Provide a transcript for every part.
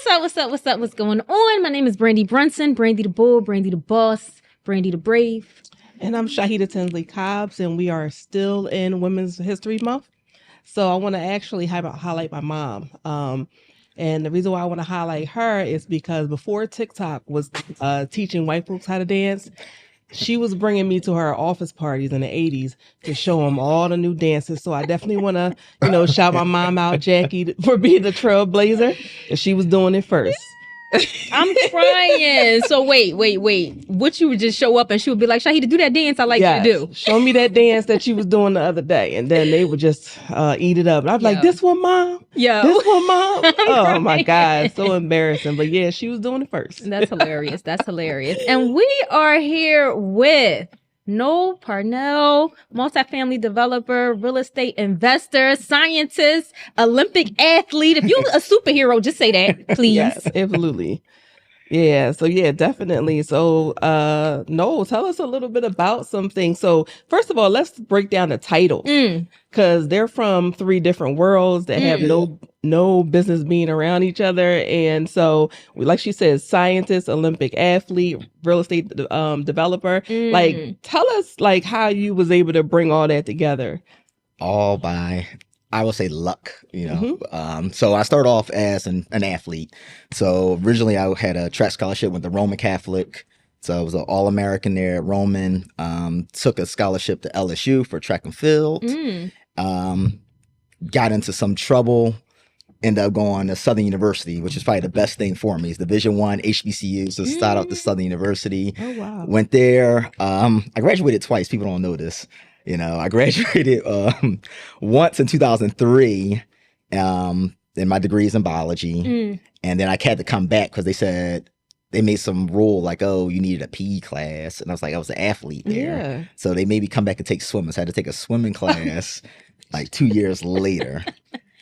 What's going on? My name is Brandy Brunson, Brandy the Bull, Brandy the Boss, Brandy the Brave. And I'm Shahida Tinsley Cobbs, and we are still in Women's History Month. So I want to actually highlight my mom. And the reason why I want to highlight her is because before TikTok was teaching white folks how to dance, she was bringing me to her office parties in the 80s to show them all the new dances. So I definitely want to, shout my mom out, Jackie, for being the trailblazer. And she was doing it first. I'm crying. So wait. Would you would just show up and she would be like, Shahida, do that dance I like you to do? Show me that dance that she was doing the other day. And then they would just eat it up. And I'd be like, this one, Mom? Yeah. This one, Mom? Oh, my God. So embarrassing. But yeah, she was doing it first. That's hilarious. And we are here with Noel, Parnell, multifamily developer, real estate investor, scientist, Olympic athlete. If you're a superhero, just say that, please. Yes, absolutely. Yeah, so yeah, definitely. So Noel, tell us a little bit about some things. So first of all, let's break down the titles because they're from three different worlds that have no business being around each other. And so, like she says, scientist, Olympic athlete, real estate developer. Like, tell us like how you was able to bring all that together. All by, I would say, luck, So I started off as an athlete. So originally I had a track scholarship with the Roman Catholic. So I was an All-American there at Roman. Took a scholarship to LSU for track and field. Got into some trouble. Ended up going to Southern University, which is probably the best thing for me. It's Division I HBCU. So start out to Southern University. Oh, wow. Went there. I graduated twice. People don't know this. I graduated once in 2003, and my degree is in biology. And then I had to come back because they said they made some rule like, oh, you needed a PE class. And I was like, I was an athlete there. Yeah. So they made me come back and take swimming. So I had to take a swimming class like 2 years later.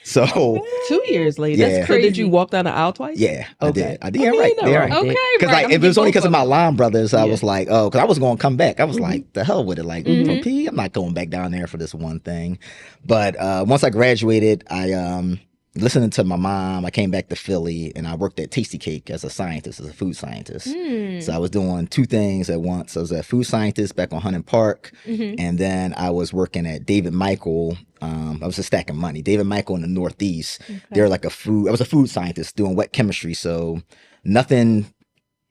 So 2 years later. Yeah. That's crazy. So did you walk down the aisle twice? Yeah, okay. I did. Yeah, right. Okay, because right. if it was only because of my line brothers, I was like, oh, because I was going to come back. I was Mm-hmm. like, the hell with it. Like, from P, I'm not going back down there for this one thing. But once I graduated, I listening to my mom, I came back to Philly and I worked at Tasty Cake as a scientist, as a food scientist. So I was doing two things at once. I was a food scientist back on Hunting Park, and then I was working at David Michael. I was just stacking money. David Michael in the Northeast. Okay. They're like I was a food scientist doing wet chemistry. So nothing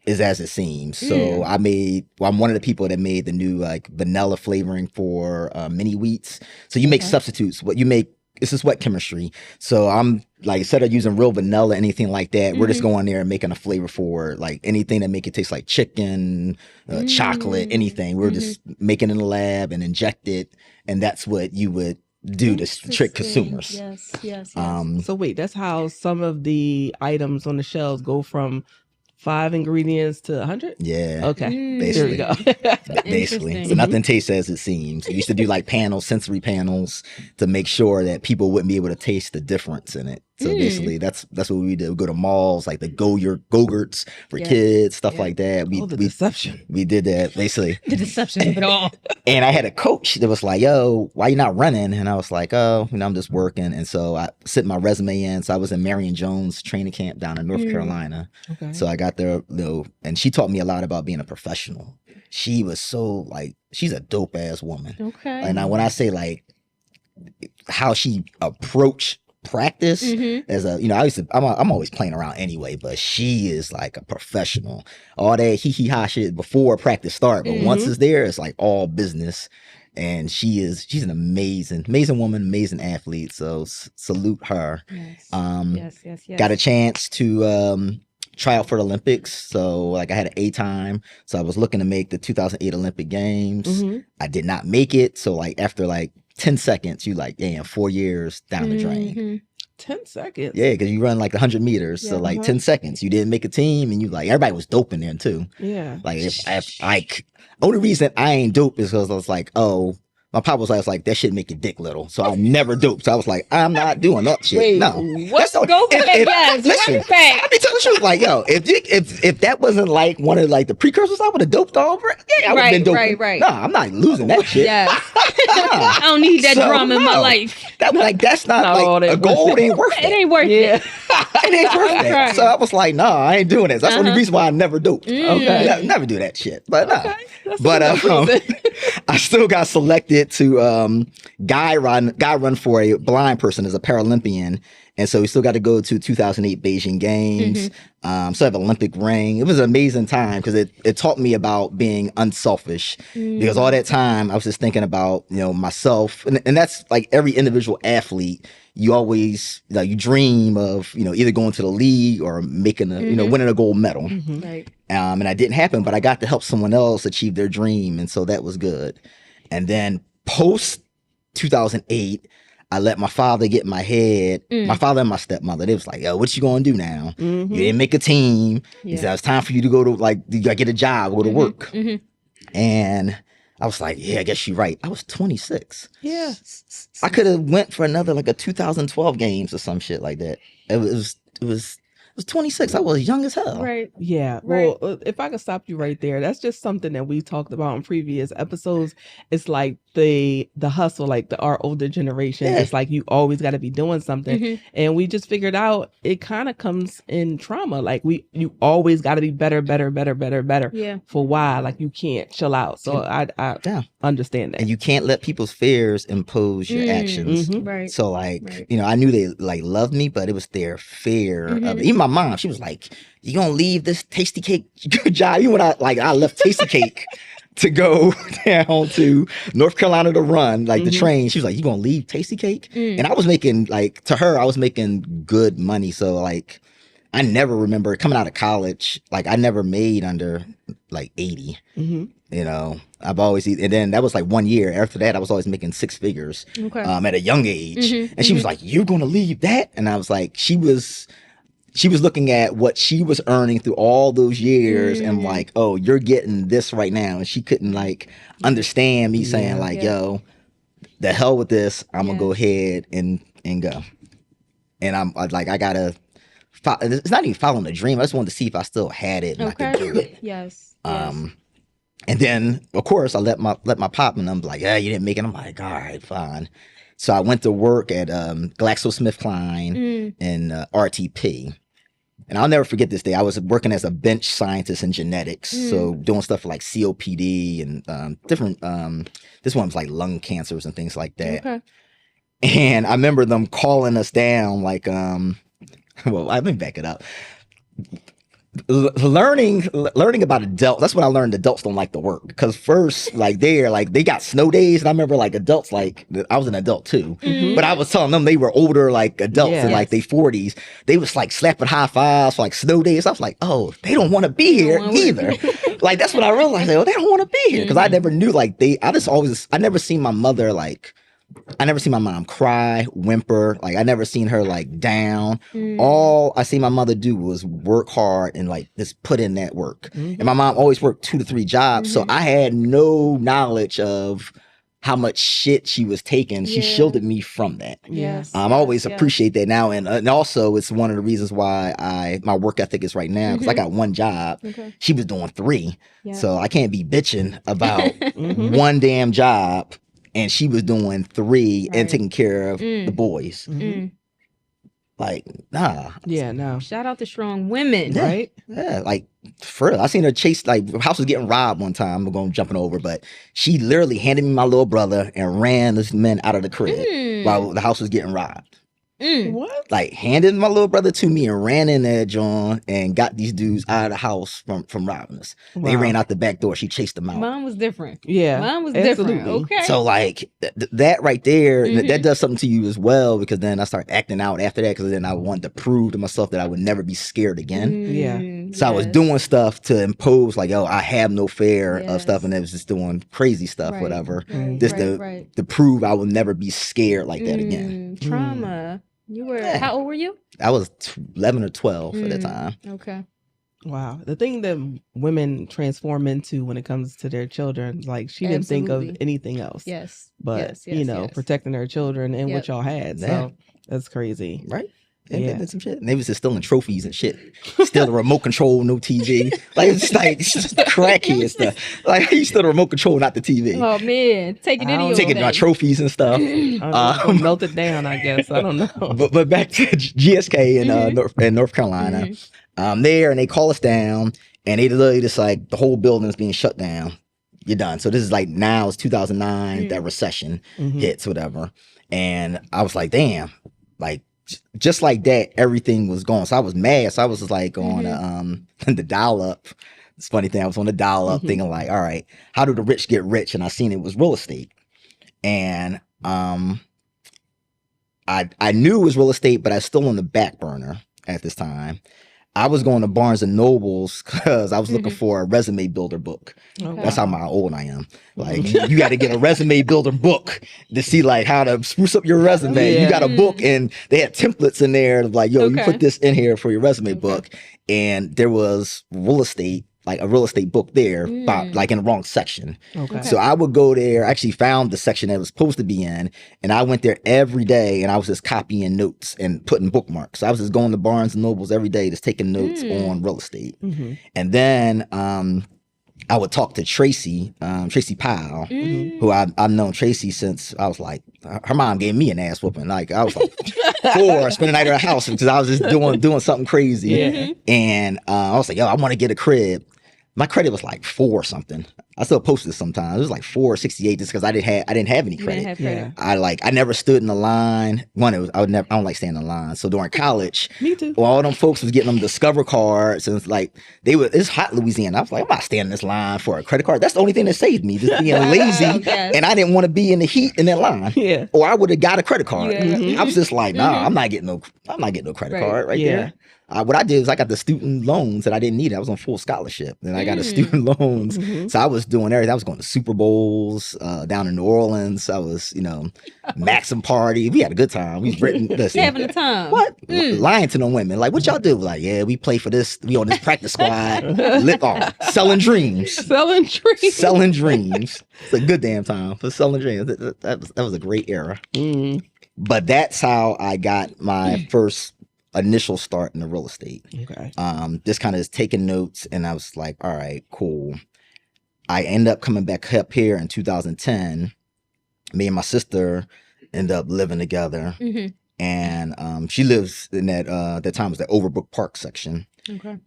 is as it seems. So I'm one of the people that made the new like vanilla flavoring for mini wheats. So you make substitutes. This is wet chemistry. So I'm like, instead of using real vanilla, anything like that, we're just going there and making a flavor for like anything that make it taste like chicken, chocolate, anything. We're just making it in the lab and inject it. And that's what you would do to trick consumers. Yes. So wait, that's how some of the items on the shelves go from 5 ingredients to 100? Yeah. Okay. Basically. There we go. Basically. So nothing tastes as it seems. We used to do like sensory panels to make sure that people wouldn't be able to taste the difference in it. So basically that's what we do. We go to malls, like the Go-Gurts for kids, stuff like that. The deception. We did that basically. The deception of it all. And I had a coach that was like, yo, why you not running? And I was like, oh, I'm just working. And so I sent my resume in. So I was in Marion Jones training camp down in North Carolina. Okay. So I got there, and she taught me a lot about being a professional. She was so she's a dope ass woman. Okay. And when I say like how she approached practice as I'm always playing around anyway, but she is like a professional. All that hee ha shit before practice start, but once it's there, it's like all business. And she's an amazing woman, amazing athlete. So salute her. Yes. Got a chance to try out for the Olympics. So like I had an A time. So I was looking to make the 2008 Olympic Games. I did not make it. So like after 10 seconds, you 4 years down the drain. 10 seconds? Yeah, because you run 100 meters. So 10 seconds, you didn't make a team, and you everybody was dope in there too. Yeah. Only reason I ain't dope is because I was like, oh, my pop was like, that shit make your dick little. So I never doped. So I was like, I'm not doing that shit. Wait, no. Let's go back. Yes, listen, I be telling you, if that wasn't one of the precursors, I would have doped all over. Yeah, I would have been doping. Right. No, I'm not losing that shit. Yes. I don't need that drama in my life. That's not a gold ain't worth it. It ain't worth it. It ain't worth I'm that. crying. So I was like, no, I ain't doing this. That's the only reason why I never do. Okay. Never do that shit. But no. Okay. That's a But good reason. I still got selected to guy run for a blind person as a Paralympian. And so we still got to go to 2008 Beijing Games. So I have an Olympic ring. It was an amazing time because it taught me about being unselfish. Because all that time I was just thinking about, myself. And that's like every individual athlete. You always, you dream of, either going to the league or making winning a gold medal. Right. And that didn't happen, but I got to help someone else achieve their dream. And so that was good. And then post 2008, I let my father get in my head. My father and my stepmother, they was like, yo, what you going to do now? You didn't make a team. He said, it's time for you to go to, you got to get a job, go to work. And I was like, yeah, I guess you're right. I was 26. Yeah. I could have went for another, a 2012 games or some shit like that. It was 26. I was young as hell. Right. Yeah. Right. Well, if I could stop you right there, that's just something that we talked about in previous episodes. It's like the hustle, our older generation. Yeah. It's like you always got to be doing something. And we just figured out it kind of comes in trauma. You always got to be better. Yeah. For why? You can't chill out. So I understand that. And you can't let people's fears impose your actions. Right. So I knew they loved me, but it was their fear of it. Even my mom, she was like, you gonna leave this Tasty Cake job? Even when I left Tasty Cake to go down to North Carolina to run the train, she was like, you gonna leave Tasty Cake? And I was making to her, I was making good money. So I never remember coming out of college, I never made under 80. I've always, and then that was 1 year. After that, I was always making six figures at a young age. And she was like, you're going to leave that? And I was like, she was looking at what she was earning through all those years and oh, you're getting this right now. And she couldn't understand me saying yo, the hell with this. I'm going to go ahead and go. And I gotta, it's not even following a dream. I just wanted to see if I still had it and I could do it. Yes. And then, of course, I let my pop and I'm like, yeah, you didn't make it. I'm like, all right, fine. So I went to work at GlaxoSmithKline and RTP. And I'll never forget this day. I was working as a bench scientist in genetics. So doing stuff for COPD and different, this one was lung cancers and things like that. Okay. And I remember them calling us down well, let me back it up. Learning about adults, that's when I learned adults don't like to work. Because first, they got snow days, and I remember adults, I was an adult too, but I was telling them they were older adults in their 40s. They was slapping high fives for snow days. I was like, oh, they don't want to be here either. That's when I realized, they don't want to be here, because I never knew I never seen my mother I never seen my mom cry, whimper. I never seen her down. All I seen my mother do was work hard and just put in that work. And my mom always worked 2 to 3 jobs. So I had no knowledge of how much shit she was taking. She shielded me from that. Yes. I always appreciate that now. And also it's one of the reasons why my work ethic is right now, because I got 1 job. Okay. She was doing 3. Yeah. So I can't be bitching about 1 damn job. And she was doing 3 and taking care of the boys. Nah. Yeah, no. Shout out to strong women. Yeah. Right? Yeah, for real. I seen her chase, house was getting robbed one time. I'm going jumping over, but she literally handed me my little brother and ran this man out of the crib while the house was getting robbed. What? Handed my little brother to me and ran in there, John, and got these dudes out of the house from robbing us. Wow. They ran out the back door. She chased them out. Mine was different. Yeah. Mine was absolutely. different. Okay. So that right there, that does something to you as well, because then I start acting out after that, because then I wanted to prove to myself that I would never be scared again. Yeah. So I was doing stuff to impose yo, I have no fear of stuff, and it was just doing crazy stuff, whatever. Just to prove I will never be scared like that again. Trauma. You were, how old were you? I was 11 or 12 at the time. Okay. Wow. The thing that women transform into when it comes to their children, she didn't think of anything else. Yes. But, yes, protecting her children and what y'all had. So that's crazy. Right. and some shit. And they was just stealing trophies and shit. Still the remote control, no TV. Like it's just cracky and stuff. Like you still the remote control, not the TV. Oh man, taking my trophies and stuff. Melt it down, I guess. I don't know. But back to GSK in North Carolina. There, and they call us down, and they literally just like the whole building is being shut down. You're done. So this is like now it's 2009, that recession hits, whatever. And I was like, damn, like just like that, everything was gone. So I was mad. So I was just like on the dial up. It's a funny thing. I was on the dial up thinking like, all right, how do the rich get rich? And I seen it was real estate. And I knew it was real estate, but I was still on the back burner at this time. I was going to Barnes and Nobles because I was looking for a resume builder book. Okay. That's how old I am. Like you got to get a resume builder book to see like how to spruce up your resume. You got a book and they had templates in there like, yo, you put this in here for your resume book. And there was real estate, like a real estate book there, like in the wrong section. So I would go there, actually found the section that it was supposed to be in, and I went there every day and I was just copying notes and putting bookmarks. So I was just going to Barnes and Nobles every day, just taking notes on real estate. And then I would talk to Tracy Powell, who I've known Tracy since I was like, her mom gave me an ass whooping. Like I was like 4, spending the night at her house because I was just doing something crazy. And I was like, yo, I want to get a crib. My credit was like 4 or something. I still post this sometimes. It was like 468 just because I didn't have any credit. I never stood in the line. I don't like standing in line. So during college, me too. All them folks was getting them Discover cards, and it's like it's hot Louisiana. I was like, I'm not standing in this line for a credit card. That's the only thing that saved me, just being lazy, and I didn't want to be in the heat in that line. Or I would have got a credit card. I was just like, nah, I'm not getting no credit card right there. What I did was I got the student loans and I didn't need it. I was on full scholarship and I got the student loans. So I was doing everything. I was going to Super Bowls down in New Orleans. I was, Maxim party. We had a good time. We was having a time. What? Lying to them women. Like, what y'all do? Like, yeah, we play for this. We on this practice squad. Selling dreams. Selling dreams. It's a good damn time for selling dreams. That was a great era. But that's how I got my first initial start in the real estate. Just kind of taking notes, and I was like, all right, cool. I ended up coming back up here in 2010. Me and my sister ended up living together, and she lives in that time was the Overbrook Park section.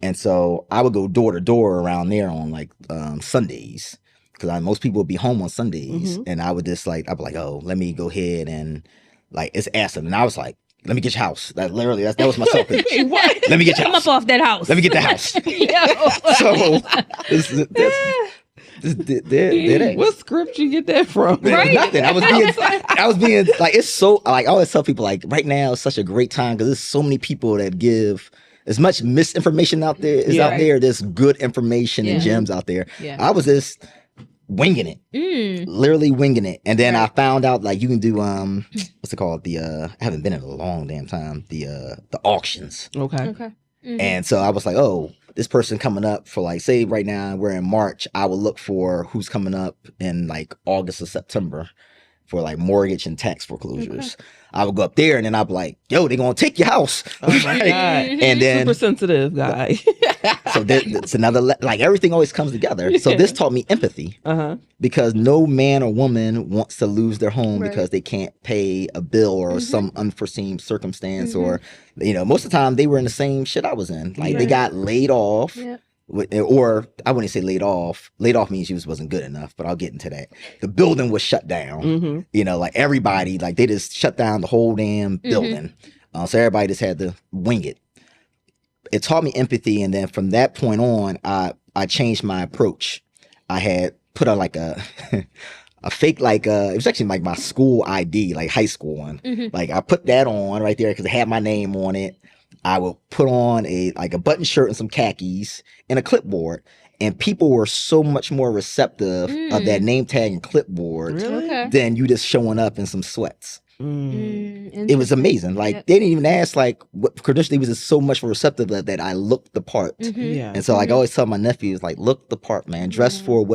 And so I would go door to door around there on like Sundays because most people would be home on Sundays, and I would just like I'd be like, oh, let me go ahead and like it's Aston, and I was like, let me get your house. That was my selfish. Let me get your house. Come up off that house. Let me get the house. So what script you get that from? Right? Nothing. I was being like, it's so like I always tell people like right now is such a great time because there's so many people that give as much misinformation out there is out there. There's good information and gems out there. I was just winging it, literally winging it, and then I found out like you can do what's it called? I haven't been in a long damn time. The auctions. And so I was like, oh, this person coming up for like say right now we're in March. I will look for who's coming up in like August or September for like mortgage and tax foreclosures. I would go up there and then I'd be like, yo, they're going to take your house. Oh my God. And then super sensitive guy. So it's another, like everything always comes together. So this taught me empathy because no man or woman wants to lose their home because they can't pay a bill or some unforeseen circumstance or, most of the time they were in the same shit I was in. Like they got laid off. Or I wouldn't say laid off. Laid off means you wasn't good enough, but I'll get into that. The building was shut down. Like everybody, like they just shut down the whole damn building. So everybody just had to wing it. It taught me empathy, and then from that point on, I changed my approach. I had put on like a fake it was actually like my school ID, like high school one. Like I put that on right there because it had my name on it. I would put on a button shirt and some khakis and a clipboard, and people were so much more receptive of that name tag and clipboard than you just showing up in some sweats. It was amazing. Like they didn't even ask like what credential. Was just so much more receptive that I looked the part. And so like I always tell my nephews like look the part, man. Dress for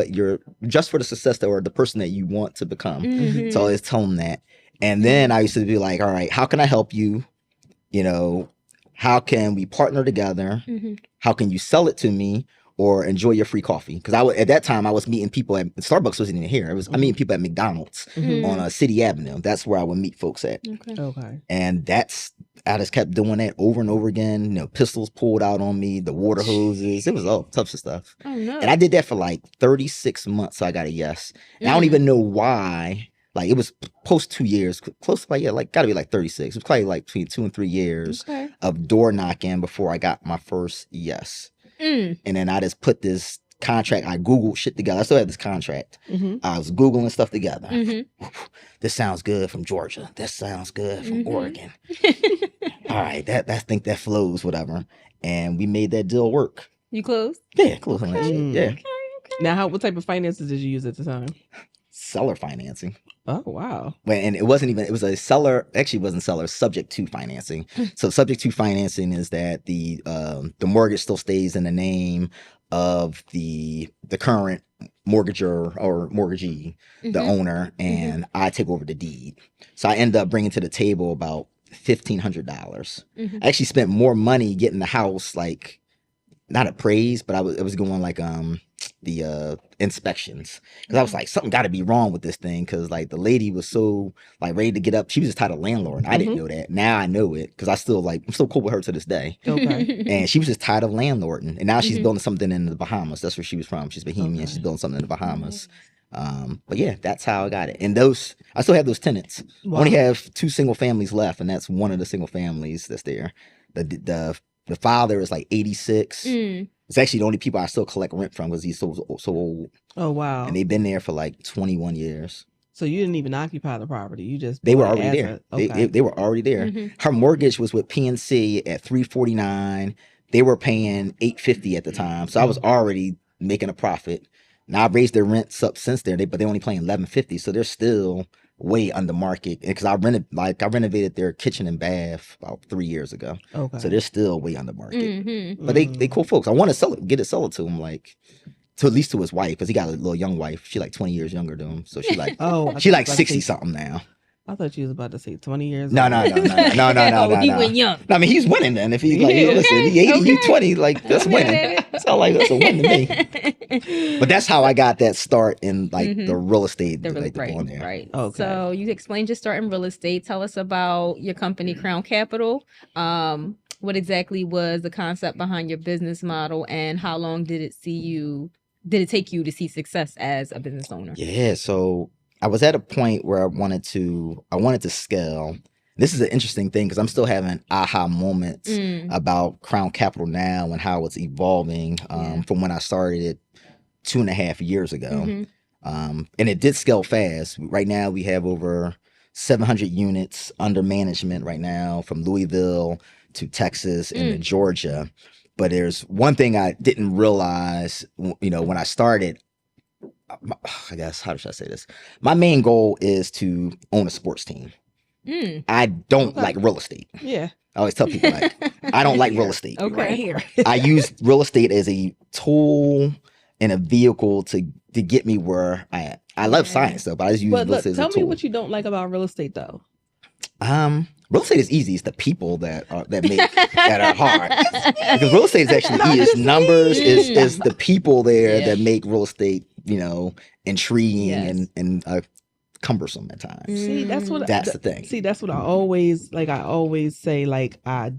dress for the success or the person that you want to become. So I always tell them that. And then I used to be like, all right, how can I help you? you know, how can we partner together? Mm-hmm. How can you sell it to me or enjoy your free coffee? Because at that time I was meeting people at Starbucks wasn't even here. I meeting people at McDonald's on City Avenue. That's where I would meet folks at. Okay. And I just kept doing that over and over again. You know, pistols pulled out on me, the water hoses. It was all types of stuff. Oh no. And I did that for like 36 months. So I got a yes. And I don't even know why. Like it was post 2 years, close to gotta be like 36. It was probably like between 2 and 3 years of door knocking before I got my first yes. And then I just put this contract. I Googled shit together. I still have this contract. I was Googling stuff together. This sounds good from Georgia. This sounds good from Oregon. All right, I think that flows, whatever. And we made that deal work. You closed? Yeah, close on that shit. Yeah. Okay. Now, what type of finances did you use at the time? Seller financing. Oh, wow. And it was a seller, actually it wasn't seller, subject to financing. So subject to financing is that the mortgage still stays in the name of the current mortgager or mortgagee, the owner, and I take over the deed. So I end up bringing to the table about $1,500. I actually spent more money getting the house, like not appraised, but it was going like the inspections, because I was like, something got to be wrong with this thing, because like the lady was so like ready to get up. She was just titled landlord. I didn't know that. Now I know it, because I'm still cool with her to this day. Okay. And she was just tired of landlord, and now she's building something in the Bahamas. That's where she was from. She's Bahamian. She's building something in the Bahamas. But yeah, that's how I got it. And I still have those tenants. Wow. I only have 2 single families left, and that's one of the single families that's there. The father is like 86. It's actually the only people I still collect rent from, because he's so old. Oh, wow. And they've been there for like 21 years. So you didn't even occupy the property. You just They were bought it already as there. a- Okay. They were already there. Her mortgage was with PNC at $349. They were paying $850 at the time. So I was already making a profit. Now I've raised their rents up since then, but they're only paying $1150. So they're still way under market, because I renovated their kitchen and bath about 3 years ago. Okay. So they're still way under market. But they cool folks. I want to sell it to him, like to at least to his wife, because he got a little young wife. She like 20 years younger than him. So she like Oh, she like 60 something now. I thought you was about to say 20 years. No. old. Oh, he went young. No, I mean, he's winning then. If he like, listen, he 80, you 20, like that's winning. That's all like that's a win to me. But that's how I got that start in like the real estate. Right. Okay. So you explained your start in real estate. Tell us about your company, Crown Capital. What exactly was the concept behind your business model, and how long did it take you to see success as a business owner? Yeah. So I was at a point where I wanted to scale. This is an interesting thing, because I'm still having aha moments about Crown Capital now and how it's evolving from when I started it 2.5 years ago. And it did scale fast. Right now we have over 700 units under management right now, from Louisville to Texas and to Georgia. But there's one thing I didn't realize, when I started. I guess, how should I say this? My main goal is to own a sports team. I don't like real estate. Yeah. I always tell people, like, I don't like real estate. Okay. Right here. I use real estate as a tool and a vehicle to get me where I am. I love science though, but I just use real estate as a tell tool. me what you don't like about real estate though. Real estate is easy. It's the people that are hard. Because real estate is actually easy. It's numbers. Is the people there that make real estate, intriguing and cumbersome at times. See, that's the thing. See, that's what I always say, like, I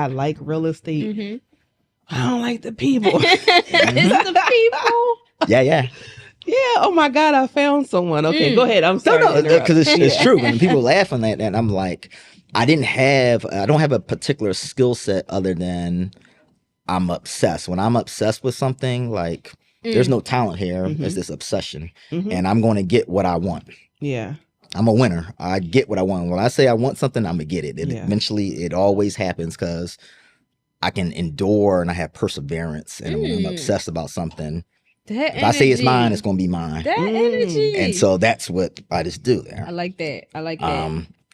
like real estate. I don't like the people. It's the people. Yeah. Yeah. Oh my God, I found someone. Okay, go ahead. I'm sorry. No, because it's true. When people laugh on that, and I'm like, I don't have a particular skill set other than I'm obsessed. When I'm obsessed with something, like there's no talent here. It's this obsession, and I'm going to get what I want. Yeah. I'm a winner. I get what I want. When I say I want something, I'm gonna get it. And Yeah. eventually, it always happens, because I can endure and I have perseverance. And when I'm obsessed about something, if I say it's mine, it's gonna be mine. That energy. And so that's what I just do there. I like that.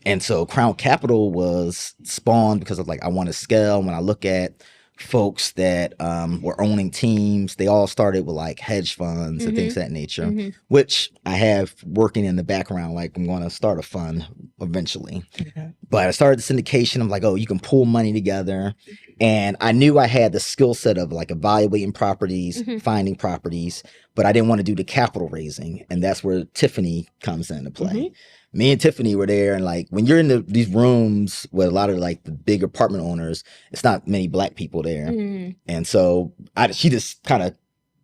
And so Crown Capital was spawned because of, like, I want to scale. When I look at folks that were owning teams. They all started with like hedge funds and things of that nature, which I have working in the background. Like I'm going to start a fund eventually. Okay. But I started the syndication. I'm like, oh, you can pull money together. And I knew I had the skill set of like evaluating properties, finding properties, but I didn't want to do the capital raising. And that's where Tiffany comes into play. Me and Tiffany were there, and like when you're in these rooms with a lot of like the big apartment owners, it's not many black people there. And so she just kind of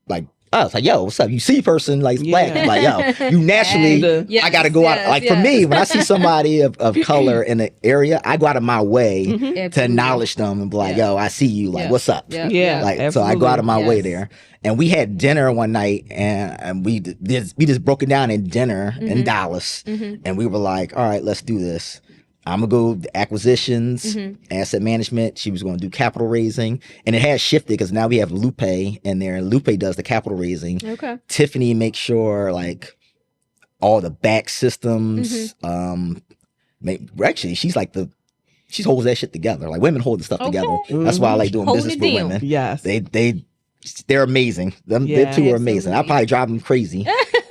like, I was like, yo, what's up? You see a person like black, I'm like, yo, you naturally, I got to go out. Like for me, when I see somebody of color in the area, I go out of my way to acknowledge them and be like, yo, I see you. Like, what's up? Like, absolutely. so I go out of my way there. And we had dinner one night, and we just broke it down in dinner in Dallas, and we were like, all right, let's do this. I'm gonna go acquisitions, asset management. She was going to do capital raising, and it has shifted because now we have Lupe in there, and Lupe does the capital raising. Okay. Tiffany makes sure like all the back systems. Actually, she holds that shit together. Like women hold the stuff together. That's why I like doing business with women. Yes, they're amazing. They two are amazing. I probably drive them crazy.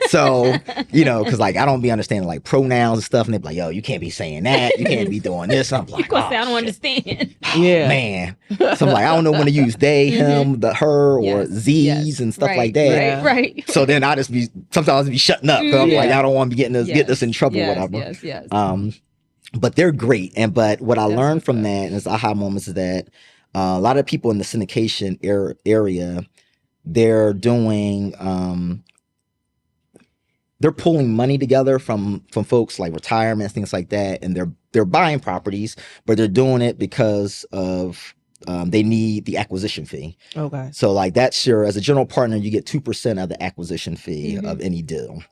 So, because like I don't be understanding like pronouns and stuff, and they're like, yo, you can't be saying that. You can't be doing this. I'm like, I don't understand. Man. So I'm like, I don't know when to use they, him, the her, or Z's and stuff like that. Right. So then I just sometimes be shutting up. I'm like, I don't want to be get this in trouble, whatever. Yes. But they're great. But what I learned from that and this aha moments is that a lot of people in the syndication area, they're doing, they're pulling money together from folks like retirements, things like that, and they're buying properties, but they're doing it because of they need the acquisition fee. Okay. So like that's as a general partner, you get 2% of the acquisition fee of any deal.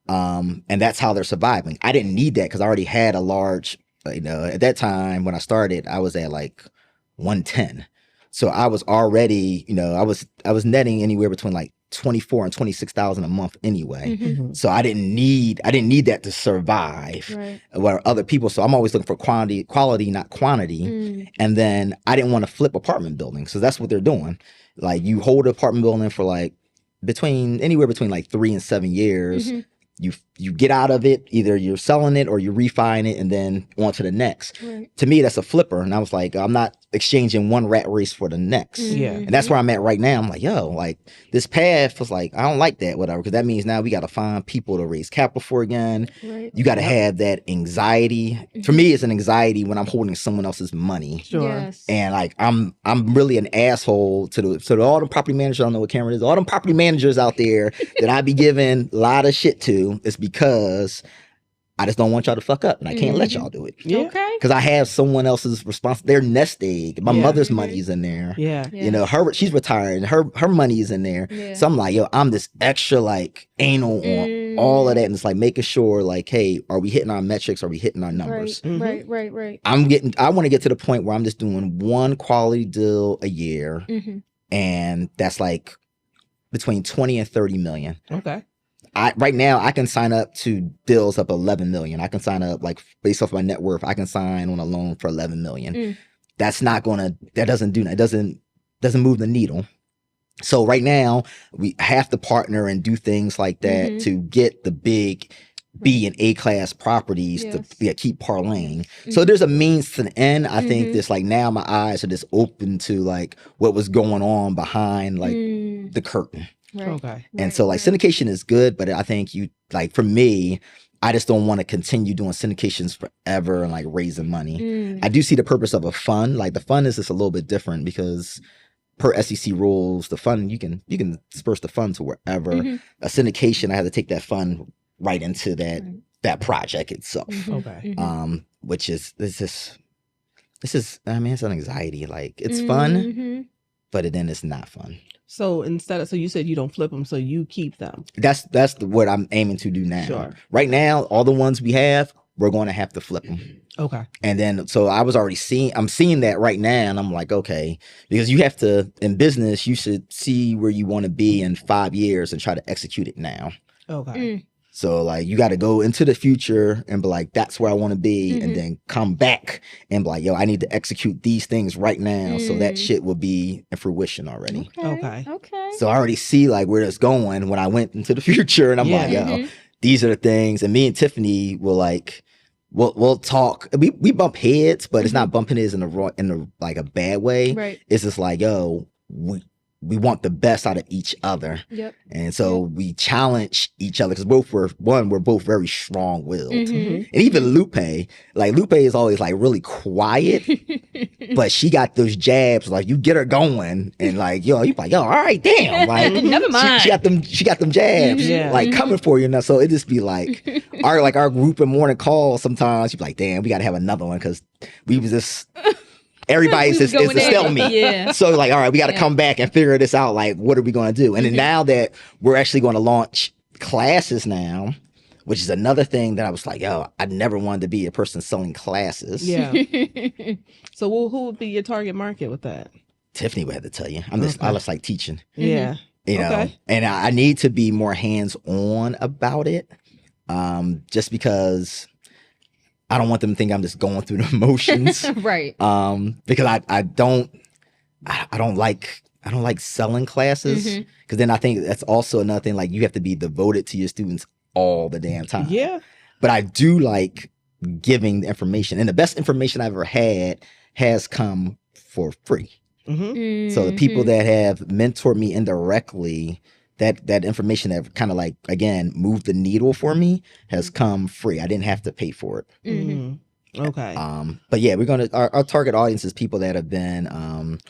And that's how they're surviving. I didn't need that because I already had a large, at that time when I started, I was at like 110. So I was already, I was netting anywhere between like 24 and 26,000 a month anyway. So I didn't need that to survive. Where other people, so I'm always looking for quality, not quantity. And then I didn't want to flip apartment buildings. So that's what they're doing. Like you hold an apartment building for like anywhere between like 3 and 7 years. You get out of it, either you're selling it or you're refining it and then on to the next. To me, that's a flipper. And I was like, I'm not exchanging one rat race for the next. And that's where I'm at right now. I'm like, yo, like this path was like, I don't like that, whatever. Because that means now we got to find people to raise capital for again. You got to have that anxiety. For me, it's an anxiety when I'm holding someone else's money. And like, I'm really an asshole to all the property managers. I don't know what camera it is. All them property managers out there that I be giving a lot of shit to. It's because I just don't want y'all to fuck up, and I can't let y'all do it. Okay. Because I have someone else's response. Their nest egg. My mother's money's in there. She's retired, and her money's in there. So I'm like, yo, I'm this extra like anal on all of that, and it's like making sure, like, hey, are we hitting our metrics? Are we hitting our numbers? Right. I want to get to the point where I'm just doing one quality deal a year, and that's like between 20 and 30 million. Okay. Right now I can sign up to deals up 11 million. I can sign up like based off my net worth. I can sign on a loan for 11 million. That doesn't move the needle. So right now we have to partner and do things like that to get the big B and A class properties to keep parlaying. So there's a means to the end. I think this like now my eyes are just open to like what was going on behind like the curtain. And so like syndication is good, but I think for me, I just don't want to continue doing syndications forever and like raising money. I do see the purpose of a fund. Like the fund is just a little bit different because per SEC rules, the fund, you can disperse the fund to wherever. A syndication, I have to take that fund right into that project itself. Which is it's an anxiety. Like it's fun, but then it's not fun. So so you said you don't flip them, so you keep them. That's what I'm aiming to do now. Right now, all the ones we have, we're going to have to flip them. Okay. And then, so I'm seeing that right now, and I'm like, okay, because you have to, in business, you should see where you want to be in 5 years and try to execute it now. Okay. So like you got to go into the future and be like, that's where I want to be, and then come back and be like, yo, I need to execute these things right now, so that shit will be in fruition already. Okay. So I already see like where it's going when I went into the future, and I'm like, yo, these are the things. And me and Tiffany will like, we'll talk. We bump heads, but it's not bumping heads in the like a bad way. Right. It's just like, yo, we want the best out of each other. Yep. And so we challenge each other because we're both very strong-willed. Mm-hmm. And even Lupe is always like really quiet, but she got those jabs. Like you get her going, and like you like, yo, all right, damn, like never mind. She got them jabs, like coming for you. Now, so it just be like our group in morning calls. Sometimes you be like, damn, we got to have another one because we was just. Everybody's just is a stalemate. Yeah. So like, all right, we got to come back and figure this out. Like, what are we going to do? And then now that we're actually going to launch classes now, which is another thing that I was like, yo, I never wanted to be a person selling classes. Yeah. So who would be your target market with that? Tiffany would have to tell you. I just like teaching. Yeah. You know, and I need to be more hands-on about it. Just because I don't want them to think I'm just going through the motions. Right. Because I don't like selling classes, because then I think that's also another thing, like you have to be devoted to your students all the damn time. Yeah. But I do like giving the information, and the best information I've ever had has come for free. So the people that have mentored me indirectly, that information that kind of like, again, moved the needle for me has come free. I didn't have to pay for it. Okay. But yeah, our target audience is people that have been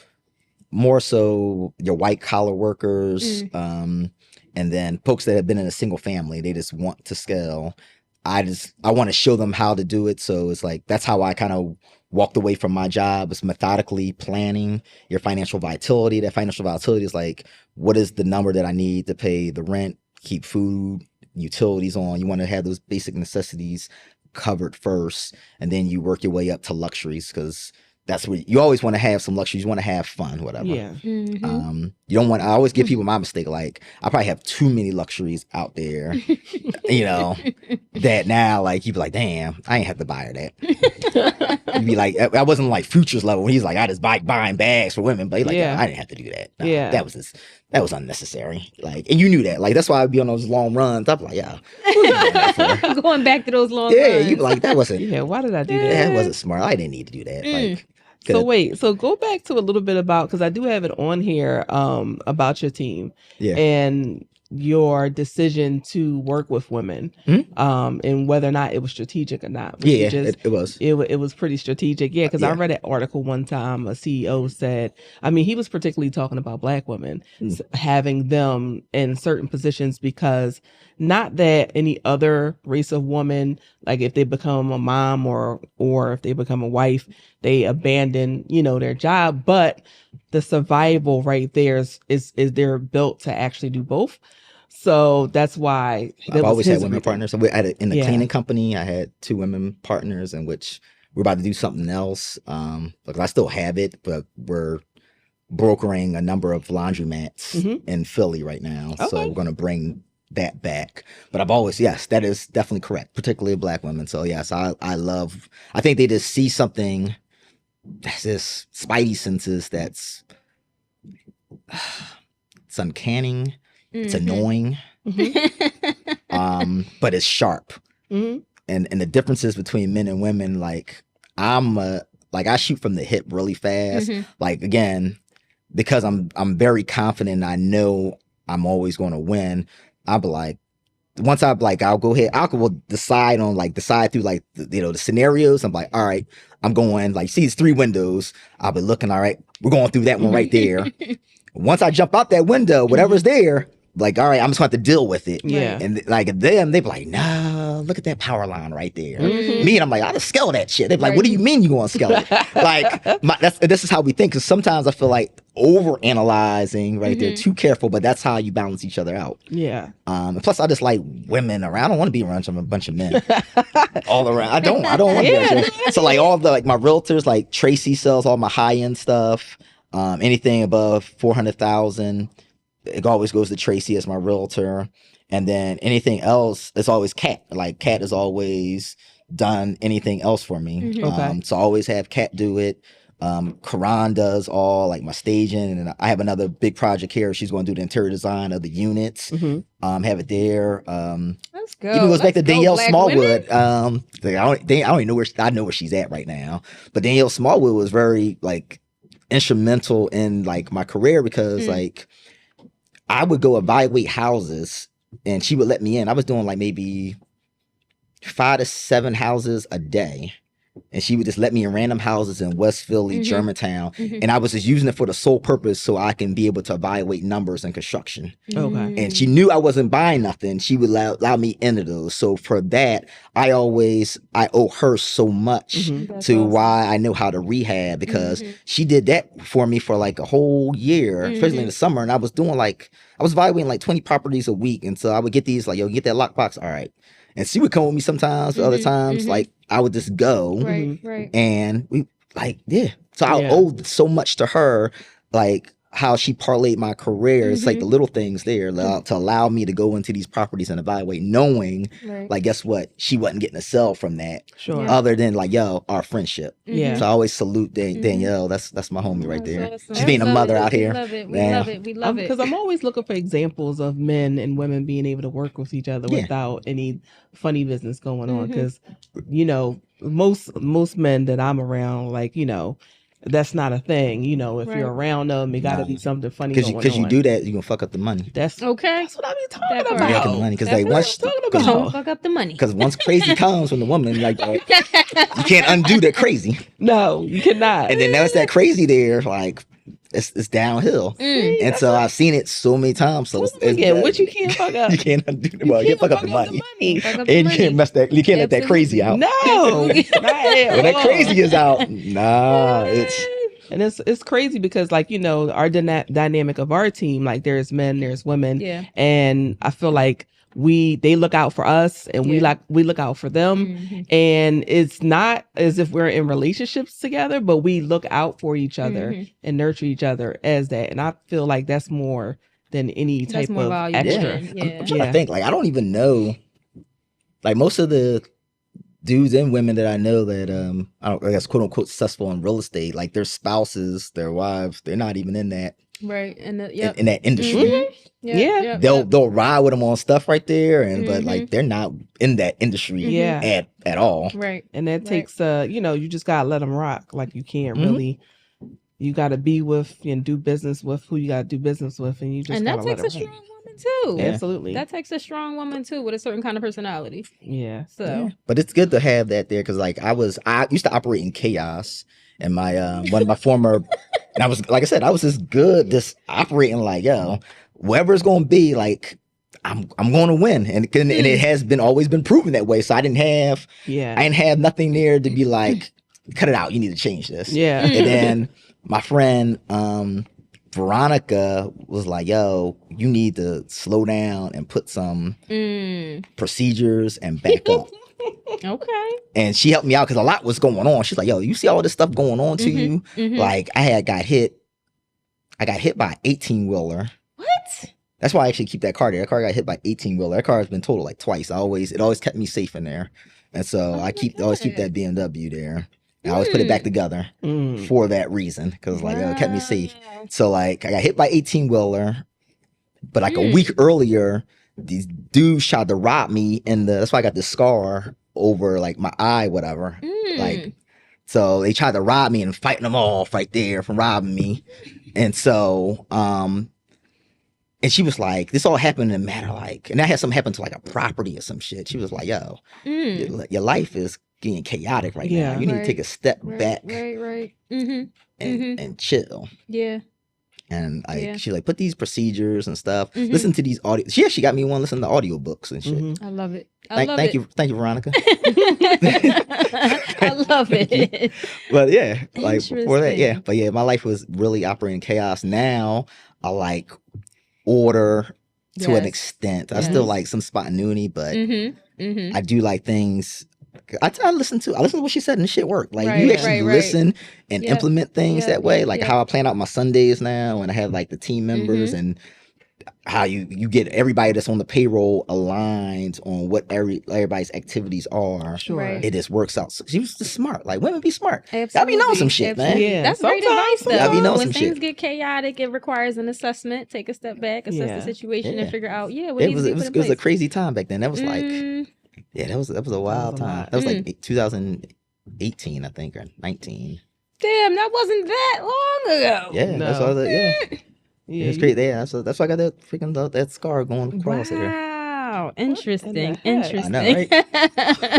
more so your white collar workers, and then folks that have been in a single family. They just want to scale. I want to show them how to do it. So it's like, that's how I kind of walked away from my job, is methodically planning your financial vitality. That financial vitality is like, what is the number that I need to pay the rent, keep food, utilities on? You want to have those basic necessities covered first, and then you work your way up to luxuries, because that's what you always want to have. Some luxuries, you want to have fun, whatever. Yeah. You don't want. I always give people my mistake. Like, I probably have too many luxuries out there, you know, that now like you be like, damn, I ain't have to buy her that. You'd be like, I wasn't like Future's level when he's like, I just buying bags for women, but he's like, I didn't have to do that. No, that was unnecessary. Like, and you knew that. Like, that's why I'd be on those long runs. I'm like, yeah, what are you doing that for? Going back to those long runs. Yeah, you be like, that wasn't. Yeah. Why did I do that? That wasn't smart. I didn't need to do that. Like. So go back to a little bit about, because I do have it on here, about your team and your decision to work with women, and whether or not it was strategic or not. It was. It was pretty strategic. Yeah, because I read an article one time, a CEO said, I mean, he was particularly talking about Black women, having them in certain positions, because not that any other race of woman, like if they become a mom or if they become a wife, they abandon, their job, but the survival right there is they're built to actually do both. So that's why I've always had women partners. So in the cleaning company, I had 2 women partners, in which we're about to do something else. Because I still have it, but we're brokering a number of laundromats in Philly right now. Okay. So we're going to bring that back. But I've always, yes, that is definitely correct, particularly Black women. So yes, I think they just see something, that's this spidey senses that's it's uncanny, it's annoying, but it's sharp. And the differences between men and women, like I shoot from the hip really fast. Like, again, because I'm very confident, I know I'm always going to win. I'll be like, once I'll go ahead, I'll decide through like, the scenarios. I'm like, all right, I'm going, like, see, it's 3 windows. I'll be looking, all right, we're going through that one right there. Once I jump out that window, whatever's there, like, all right, I'm just going to have to deal with it. Yeah. And like them, they be like, no, look at that power line right there. Me, and I'm like, I'll just scale that shit. They be like, what do you mean you going to scale it? Like, this is how we think. Because sometimes I feel like over-analyzing right there, too careful, but that's how you balance each other out. Yeah. And plus, I just like women around. I don't want to be around a bunch of men all around. I don't want to be around. So like all the, like my realtors, like Tracy sells all my high-end stuff. Anything above 400,000, it always goes to Tracy as my realtor. And then anything else, it's always Kat. Like Kat has always done anything else for me. Okay. So I always have Kat do it. Karan does all like my staging, and I have another big project here. She's going to do the interior design of the units. Have it there. Let's go. Even goes back to Danielle Black Smallwood. women. I don't even know where I know where she's at right now. But Danielle Smallwood was very like instrumental in like my career because like I would go evaluate houses and she would let me in. I was doing like maybe 5 to 7 houses a day. And she would just let me in random houses in West Philly, Germantown. And I was just using it for the sole purpose so I can be able to evaluate numbers and construction. Okay. And she knew I wasn't buying nothing. She would allow me into those. So for that, I owe her so much to why I know how to rehab, because she did that for me for like a whole year, especially in the summer. And I was evaluating like 20 properties a week. And so I would get these like, yo, get that lockbox. All right. And she would come with me sometimes, other times, like I would just go. Right. And we like, So I owe so much to her, like how she parlayed my career. It's like the little things there to allow me to go into these properties and evaluate, knowing like, guess what? She wasn't getting a sell from that. Sure. Other than like, yo, our friendship. Yeah. So I always salute Danielle. That's my homie right there. Awesome. She's being a mother out here. We love it. We love it. Because I'm always looking for examples of men and women being able to work with each other without any funny business going on. Because, you know, most men that I'm around, like, you know, that's not a thing. You know, if you're around them, it got to be something funny going on. Because you do that, you're going to fuck up the money. That's okay. That's what I be talking That part. about. Fuck up the money. Because like once Don't fuck up the money. Because once crazy comes from the woman, like you can't undo that crazy. No, you cannot. And then there's that crazy there, like it's downhill. And so I've seen it so many times. So again, what you can't fuck up. You can't undo the money. You can't fuck up the money. Fuck up the And you money. can't mess that. You can't let that crazy out. No, not at When that all. crazy is out, nah, it's. And it's crazy because, like, you know, our dynamic of our team, like there's men, there's women. Yeah. And I feel like they look out for us and we look out for them. And it's not as if we're in relationships together, but we look out for each other and nurture each other as that. And I feel like that's more than any type of extra. I'm trying to think. Like, I don't even know. Like, most of the dudes and women that I know that I guess quote unquote successful in real estate, like their spouses, their wives, they're not even in that in that industry. They'll ride with them on stuff right there, and but like they're not in that industry at all. Right. And that takes you know, you just gotta let them rock. Like you can't really. You got to be with and do business with who you got to do business with, and you just that takes a strong woman too. Absolutely, that takes a strong woman too with a certain kind of personality. Yeah. So, but it's good to have that there because, like, I used to operate in chaos, and my one of my former, and I was like I said, I was just good, just operating like, yo, whatever's going to be, like, I'm going to win, and it has always been proven that way. So I didn't have nothing there to be like, cut it out, you need to change this. Yeah. And then my friend Veronica was like, yo, you need to slow down and put some procedures and back up. Okay. And she helped me out because a lot was going on. She's like, yo, you see all this stuff going on to you? Like, I got hit by an 18-wheeler. What? That's why I actually keep that car there. That car got hit by 18-wheeler. That car has been totaled like twice. It always kept me safe in there. And so I always keep that BMW there. And I always put it back together for that reason, because like it kept me safe. So like I got hit by 18-wheeler, but like a week earlier, these dudes tried to rob me, and that's why I got this scar over like my eye, whatever. Like, so they tried to rob me and fighting them off right there from robbing me, and so and she was like, this all happened in a matter like, and I had something happen to like a property or some shit. She was like, yo, your life is getting chaotic right now. You need to take a step back. Right. And chill. Yeah. And like she like put these procedures and stuff. Listen to these audio. She actually got me one listen to audiobooks and shit. I love it. Thank you, Veronica. I love it. But yeah, like before that, but yeah, my life was really operating chaos. Now I like order to an extent. I still like some spontaneity, but I do like things. I listen to what she said and the shit worked. Like you actually listen and implement things that way. Like how I plan out my Sundays now, and I have like the team members and how you get everybody that's on the payroll aligned on what everybody's activities are. Sure. Right. It just works out. So she was just smart. Like, women be smart. Absolutely. Y'all be knowing some shit, Absolutely. man. Yeah, That's great advice, though. Y'all be knowing When some things shit. get chaotic, it requires an assessment. Take a step back, assess Yeah. the situation, Yeah. and figure out, what It needs was to it be was, put it was in a place. crazy time back then. That was like, Mm, that was a wild was a time. lot. That was like 2018, I think, or 19. damn, that wasn't that long ago. Yeah, that's why I was like, yeah. Yeah, It was great. Yeah, that's why I got that freaking that scar going across here. Wow, in the interesting, heck? interesting. I know, right?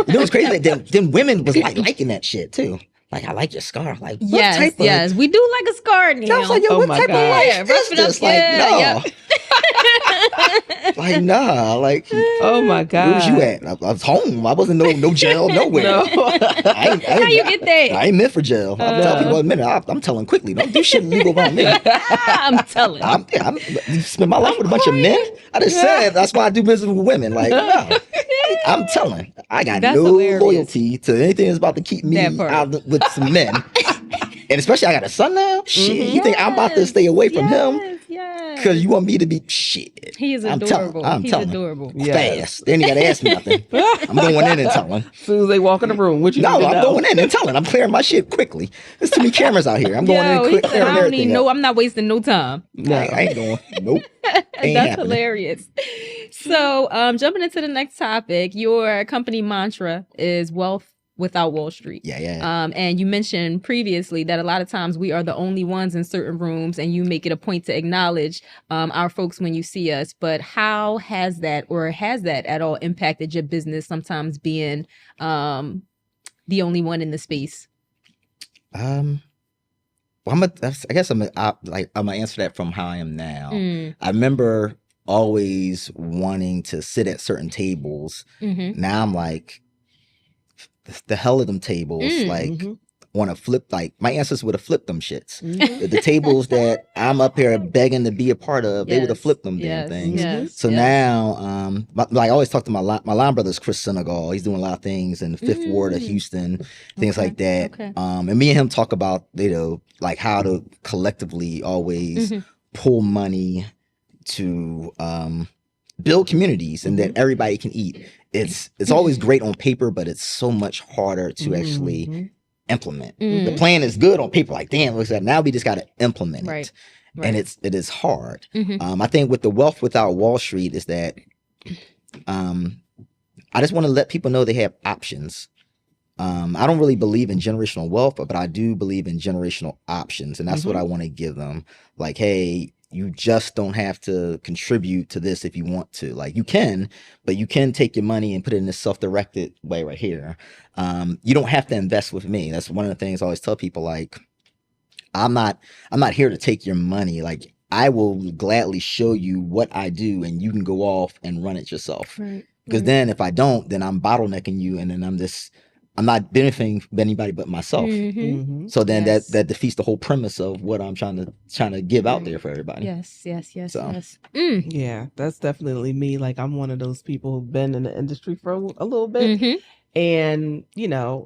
You know what's crazy? Them women was like liking that shit too. Like, I like your scar. Like, what Yes, type of? yes, we do like a scar now. I was like, yo, Oh what my type God. of life Yeah, is rough it up, this? Like, yeah, no. yep. Like, nah. Like, Oh my God. where was you at? I was home. I wasn't no jail nowhere. No. How you get there? I ain't meant for jail. I'm telling people in a minute. I'm telling quickly. Don't do shit illegal around me. I'm telling. I'm spend my life with a bunch of men. I just said that's why I do business with women. Like, no. I'm telling. I got That's no hilarious. loyalty to anything that's about to keep me That part. out with some men. And especially I got a son now. Shit, you think I'm about to stay away from him Yes. because you want me to be shit? He is I'm telling. adorable. I'm He's telling. adorable. Yes. Fast. They ain't got to ask me nothing. I'm going in and telling. As soon as they walk in the room, what you No, need to I'm know? going in and telling. I'm clearing my shit quickly. There's too many cameras out here. I'm going in Yo, and he said, clearing I don't everything need up. I'm not wasting no time. No. I ain't going. Nope. Ain't That's happening. hilarious. So, jumping into the next topic, your company mantra is wealth without Wall Street. Yeah. And you mentioned previously that a lot of times we are the only ones in certain rooms, and you make it a point to acknowledge our folks when you see us. But how has that at all impacted your business? Sometimes being the only one in the space. Well, I guess I'm gonna answer that from how I am now. I remember always wanting to sit at certain tables. Now I'm like, the hell of them tables. Like, want to flip. Like, my ancestors would have flipped them shits. The tables that I'm up here begging to be a part of, they would have flipped them damn things. So now, like, I always talk to my line brother's Chris Senegal. He's doing a lot of things in the Fifth Ward of Houston, things like that. And me and him talk about, like how to collectively always pull money to build communities and that everybody can eat. It's always great on paper, but it's so much harder to actually implement. The plan is good on paper. Like, damn, looks like now we just got to implement it. And it is hard. I think with the wealth without Wall Street is that I just want to let people know they have options. I don't really believe in generational wealth, but I do believe in generational options. And that's what I want to give them. Like, hey, you just don't have to contribute to this if you want to. Like, you can, but you can take your money and put it in this self-directed way right here. You don't have to invest with me. That's one of the things I always tell people. Like, I'm not here to take your money. Like, I will gladly show you what I do, and you can go off and run it yourself. Because then if I don't, then I'm bottlenecking you, and then I'm not benefiting anybody but myself. So then that defeats the whole premise of what I'm trying to give out there for everybody. Yes. Yeah, that's definitely me. Like, I'm one of those people who've been in the industry for a little bit. And,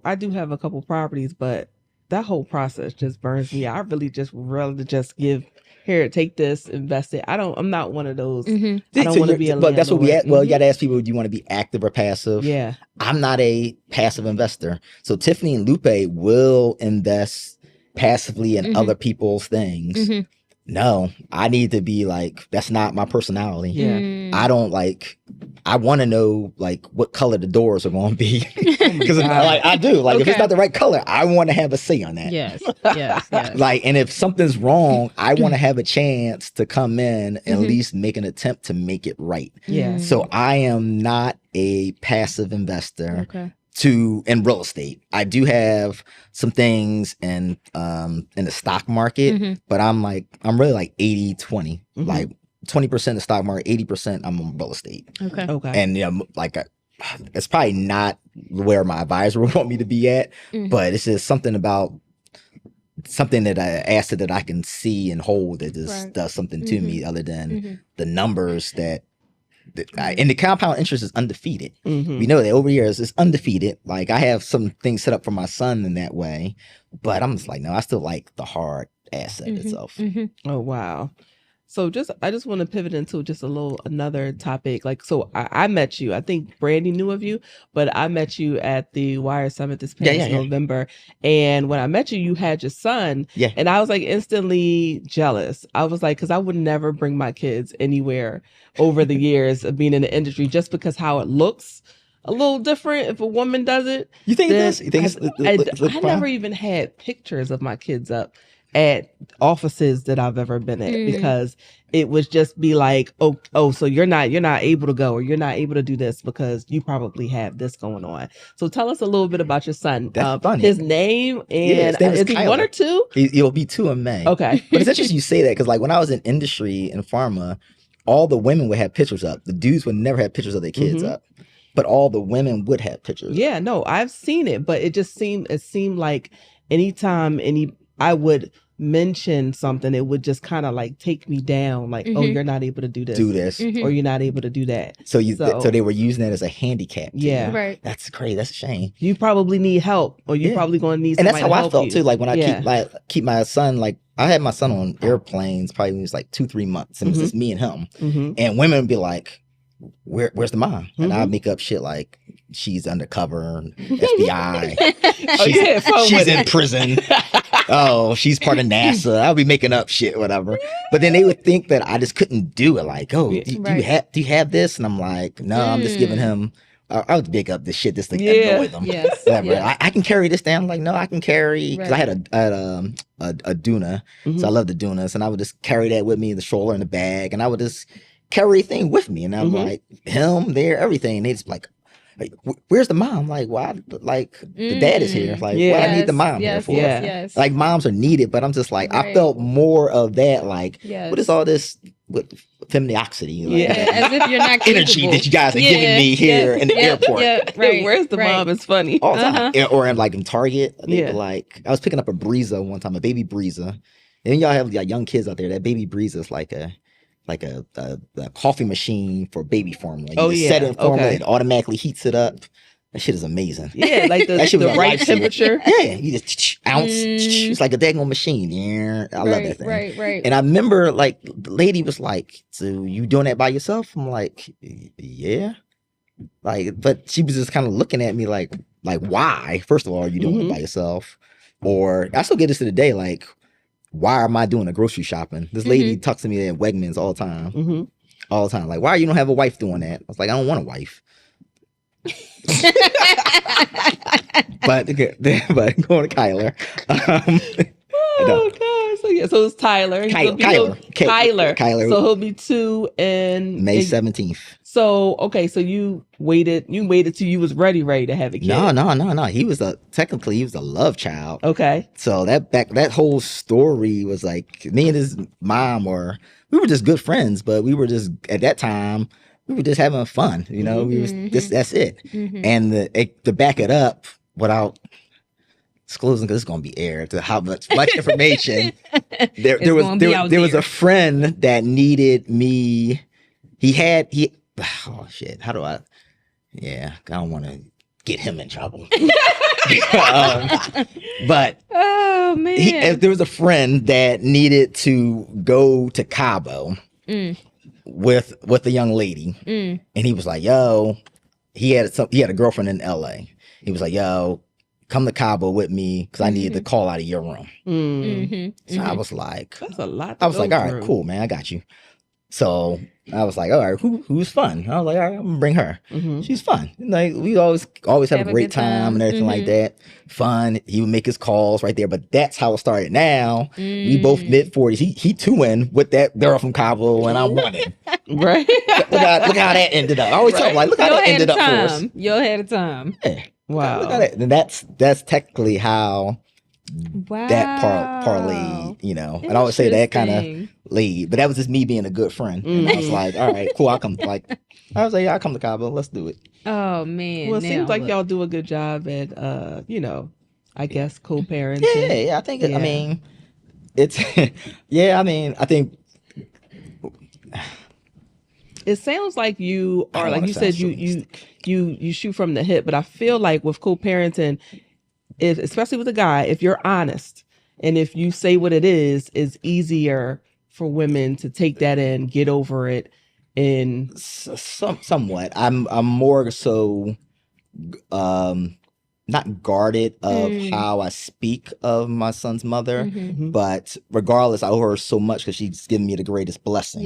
I do have a couple properties, but that whole process just burns me out. I really just rather just give, here, take this, invest it. I'm not one of those. I don't want to be a But that's what we landlord. well, you got to ask people, do you want to be active or passive? Yeah. I'm not a passive investor. So Tiffany and Lupe will invest passively in other people's things. No, I need to be like, that's not my personality. Yeah. I want to know like what color the doors are going to be. Because I do. Like, if it's not the right color, I want to have a say on that. Yes. Like, and if something's wrong, I want to have a chance to come in and at least make an attempt to make it right. Yeah. So I am not a passive investor in real estate. I do have some things in the stock market, but I'm really like 80-20. Like 20% the stock market, 80% I'm on real estate. Okay. And it's probably not where my advisor would want me to be at, but it's just something that I asked that I can see and hold that just does something to me other than the numbers and the compound interest is undefeated. We know that over years it's undefeated. Like, I have some things set up for my son in that way, but I'm just like, no, I still like the hard asset itself. Oh, wow. So I just want to pivot into just another topic. Like, so I met you. I think Brandy knew of you, but I met you at the Wire Summit this past November. And when I met you, you had your son. Yeah. And I was like instantly jealous. I was like, because I would never bring my kids anywhere over the years of being in the industry just because how it looks a little different if a woman does it. You think it does? You think I never even had pictures of my kids up at offices that I've ever been at because it would just be like, oh, so you're not able to go, or you're not able to do this because you probably have this going on. So tell us a little bit about your son. That's funny. His name, and his name is he Kyler. 1 or 2? He'll be 2 in May. Okay. But it's interesting you say that because like when I was in industry in pharma, all the women would have pictures up. The dudes would never have pictures of their kids up. But all the women would have pictures. Yeah, no, I've seen it, but it seemed like anytime I would mention something, it would just kind of like take me down, like, oh, you're not able to do this, or you're not able to do that. So they were using that as a handicap. Yeah, right. That's crazy. That's a shame. You probably need help, or you're probably going to need somebody to help you. And that's how I felt too. Like when I keep my son, like I had my son on airplanes probably when he was like 2-3 months, and it was just me and him. And women would be like, where's the mom? And I'd make up shit like she's undercover, FBI. She's in prison. Oh, she's part of NASA. I'll be making up shit, whatever. But then they would think that I just couldn't do it. Like, oh, do you have this? And I'm like, no, I'm just giving him. I would make up this shit just to annoy them. Yes. I can carry this down. I'm like, no, I can carry, because I had a Duna, so I love the Dunas, and I would just carry that with me, the stroller and the bag, and I would just carry everything with me, and I'm like, him, there, everything. And they just like, where's the mom? Like, why? Like, the dad is here. Like, what I need the mom here for? Yes. Like, moms are needed, but I'm just like, I felt more of that. Like, what is all this with femininity? Like, as if you're not capable. Energy that you guys are giving me here in the airport. Right. Where's the mom? It's funny. All the time. Or in Target. Like, I was picking up a Breeza one time, a baby Breeza. And y'all have young kids out there. That baby Breeza is like a coffee machine for baby formula. You just set it in formula, it automatically heats it up. That shit is amazing. Yeah, like the right temperature. Yeah, you just ounce. It's like a daggone machine. Yeah, I love that thing. Right. And I remember, like, the lady was like, "So you doing that by yourself?" I'm like, "Yeah." Like, but she was just kind of looking at me like, why? First of all, are you doing it by yourself? Or I still get this to the day, like, why am I doing the grocery shopping? This lady talks to me at Wegmans all the time. All the time. Like, why you don't have a wife doing that? I was like, I don't want a wife. but going to Kyler. Oh God! So it's Tyler. Kyler. So he'll be 2 in May 17th. So so you waited till you was ready to have a kid. No. He was technically a love child. Okay. So that whole story was like, me and his mom we were just good friends, but we were just at that time we were just having fun, you know. We was that's it. And to back it up without disclosing, because it's going to be aired to how much information. there was a friend that needed me. Oh shit! How do I? Yeah, I don't want to get him in trouble. But oh man, there was a friend that needed to go to Cabo with a young lady, and he was like, "Yo," he had a girlfriend in LA. He was like, "Yo, come to Cabo with me because I needed to call out of your room." So I was like, "That's a lot." I was like, "All right, cool, man, I got you." So I was like, all right, who's fun? I was like, all right, I'm gonna bring her. She's fun. Like, we always have a great time and everything like that. Fun. He would make his calls right there. But that's how it started. Now we both mid-40s. He 2-in with that girl from Cabo, and I'm 1-in. Right. Look how that ended up. I always tell him, like, look how that ended up for us. You're ahead of time. Yeah. Wow. Look at that. And that's technically how that parlay, you know. And I always say that kind of lead, but that was just me being a good friend. And I was like, all right, cool, I'll come. Like, I was like, yeah, I'll come to Cabo, let's do it. Oh man. Well, it seems like y'all do a good job at you know, I guess co-parenting. Yeah, I think I mean it's I think it sounds like you are, like you said, you shoot from the hip, but I feel like with co-parenting, especially with a guy, if you're honest and if you say what it is, it's easier for women to take that in, get over it, and Somewhat. I'm more so not guarded of how I speak of my son's mother, but regardless, I owe her so much because she's given me the greatest blessing.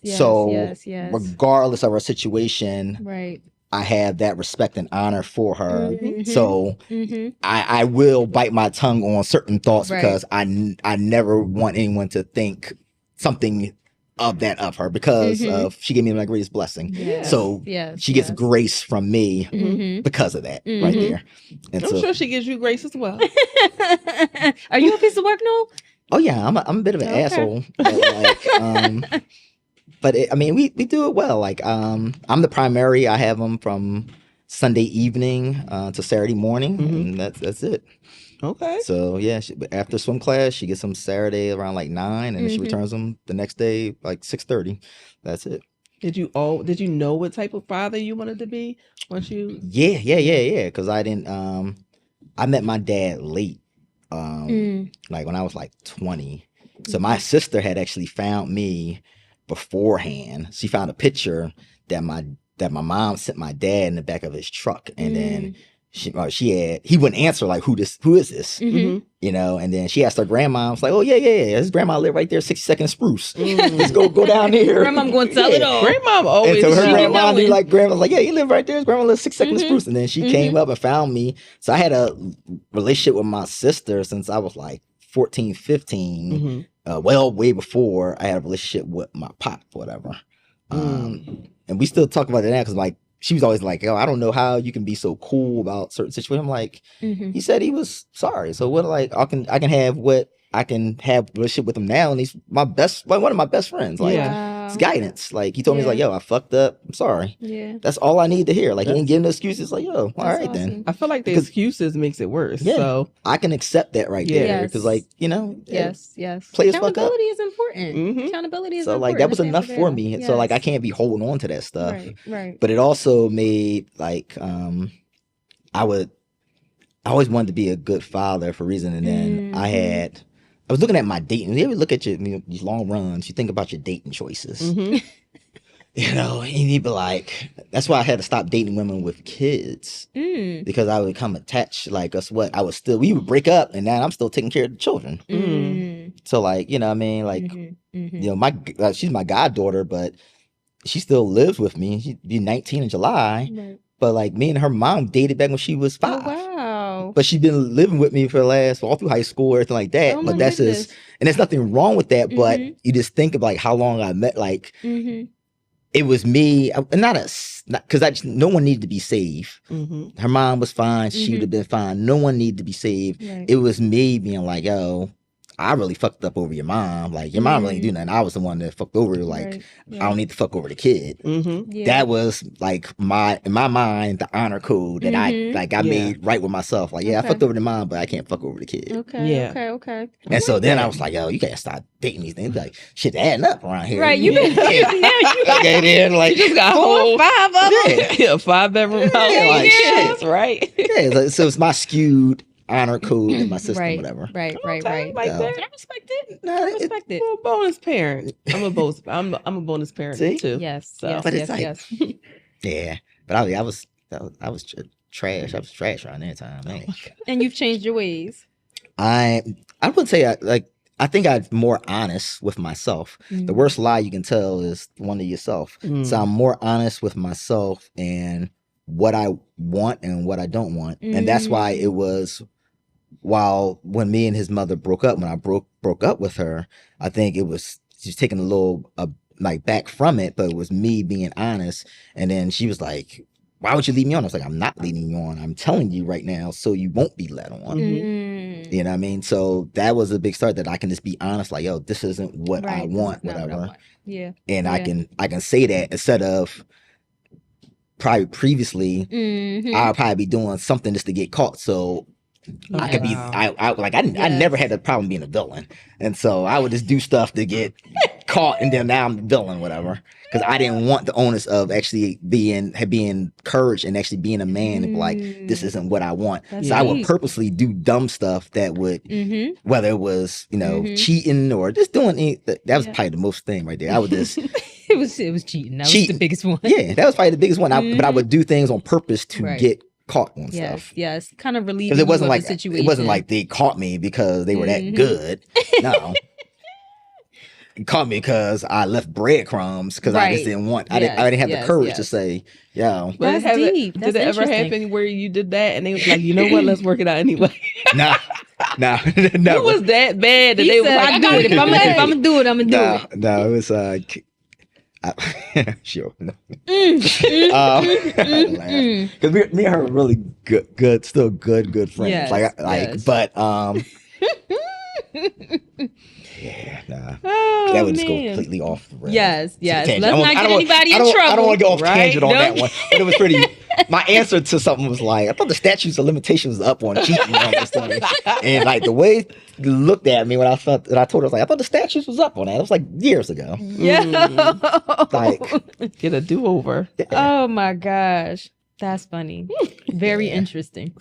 Yes, So regardless of our situation, right. I have that respect and honor for her. So I will bite my tongue on certain thoughts because I never want anyone to think something of that of her because of she gave me my greatest blessing. So she gets grace from me because of that right there. And I'm sure she gives you grace as well. Are you a piece of work, Noel? Oh yeah, I'm a bit of an asshole. But I mean, we do it well. Like I'm the primary. I have them from Sunday evening to Saturday morning, and that's it. Okay. So yeah, after swim class, she gets them Saturday around like 9, and then she returns them the next day like 6:30. That's it. Did you know what type of father you wanted to be once you? Yeah. Because I didn't. I met my dad late. Like when I was like 20. So my sister had actually found me beforehand. She found a picture that my mom sent my dad in the back of his truck, and then he wouldn't answer like who is this, you know, and then she asked her grandma. I was like, oh yeah, his grandma lived right there, 62nd Spruce. Let's go down there. Grandma going to tell it all. Grandma always. And so her grandma knew, like, grandma's like, yeah, he lived right there. His grandma lived 62nd Spruce. And then she came up and found me. So I had a relationship with my sister since I was like 14, 15. Well, way before I had a relationship with my pop, whatever. And we still talk about it now because, like, she was always like, "Yo, I don't know how you can be so cool about certain situations." I'm like, he said he was sorry. So what? Like, I can have a relationship with him now, and he's one of my best friends. Like, it's guidance. Like, he told me, he's like, "Yo, I fucked up. I'm sorry." Yeah, that's all I need to hear. Like, he didn't give no excuses. Like, yo, all right then. I feel like the excuses makes it worse. Yeah, so I can accept that right there because, like, you know, play accountability is important. Accountability is important. So like that was enough for me. So like I can't be holding on to that stuff. Right. But it also made like I always wanted to be a good father for a reason, and then I was looking at my dating. You ever look at these long runs? You think about your dating choices. You know, and you'd be like, that's why I had to stop dating women with kids because I would become attached. Like, we would break up, and now I'm still taking care of the children. So, like, you know what I mean? Like, you know, she's my goddaughter, but she still lives with me. She'd be 19 in July. Right. But, like, me and her mom dated back when she was 5. Oh, wow. But she's been living with me for all through high school, everything like that. But that's just, and there's nothing wrong with that. But you just think of, like, how long I met, like, it was me, because no one needed to be saved. Her mom was fine. She would have been fine. No one needed to be saved. Right. It was me being like, yo, I really fucked up over your mom. Like, your mom really didn't do nothing. I was the one that fucked over her. Like, I don't need to fuck over the kid. That was, like, in my mind, the honor code that I made right with myself. Like, I fucked over the mom, but I can't fuck over the kid. Okay. And so then I was like, yo, you can't start dating these things. Like, shit's adding up around here. Right, you just got whole 5 of them. Yeah, 5-bedroom house. Like, shit. Right. Yeah, so it's my skewed honor code in my system, whatever. Right. Like that. I respect it. No, I respect it. I'm a bonus parent. I'm a bonus parent too. Yes. So. But it's like, yeah. But I was trash. I was trash around that time, man. And you've changed your ways. I would say I think I'm more honest with myself. The worst lie you can tell is one to yourself. So I'm more honest with myself and what I want and what I don't want. And that's why it was when me and his mother broke up, when I broke up with her, I think she's taking a little like back from it, but it was me being honest. And then she was like, why would you leave me on? I was like, I'm not leading you on. I'm telling you right now so you won't be led on. You know what I mean? So that was a big start that I can just be honest, like, yo, this isn't what I want, whatever. Yeah. And I can say that instead of probably previously, I'll probably be doing something just to get caught. So I could be, I never had a problem being a villain. And so I would just do stuff to get caught, and then now I'm the villain, whatever. Because I didn't want the onus of actually being encouraged and actually being a man and be like, this isn't what I want. That's So I would deep. purposely do dumb stuff that would, whether it was, cheating or just doing anything. That was probably the most thing right there. I would just it was cheating. That was cheating. the biggest one. Yeah, that was probably the biggest one. But I would do things on purpose to get caught on stuff. Yes, kind of relieving Because it wasn't you of like the situation. it wasn't like they caught me because they were that good. No. It caught me because I left breadcrumbs because I just didn't want. I didn't have the courage to say, "Yo." That's deep. Did it ever happen where you did that and they was like, you know what? Let's work it out anyway. Nah, never. It was that bad that they was like, I do it. If I'm gonna do it, I'm gonna do it. No, it was sure. No. Because me and her were really good, still good friends. Yes, but yeah, nah. Oh, that would just go completely off the rails. Yes. Let's I not get anybody in trouble. I don't want to go off right? tangent on that one. But it was pretty. My answer to something was like, I thought the statutes of limitations was up on cheating on this thing. And like the way you looked at me when I told her, I was like, I thought the statutes was up on that. It was like years ago. Yeah. Like, get a do-over. Yeah. Oh my gosh. That's funny. Very interesting.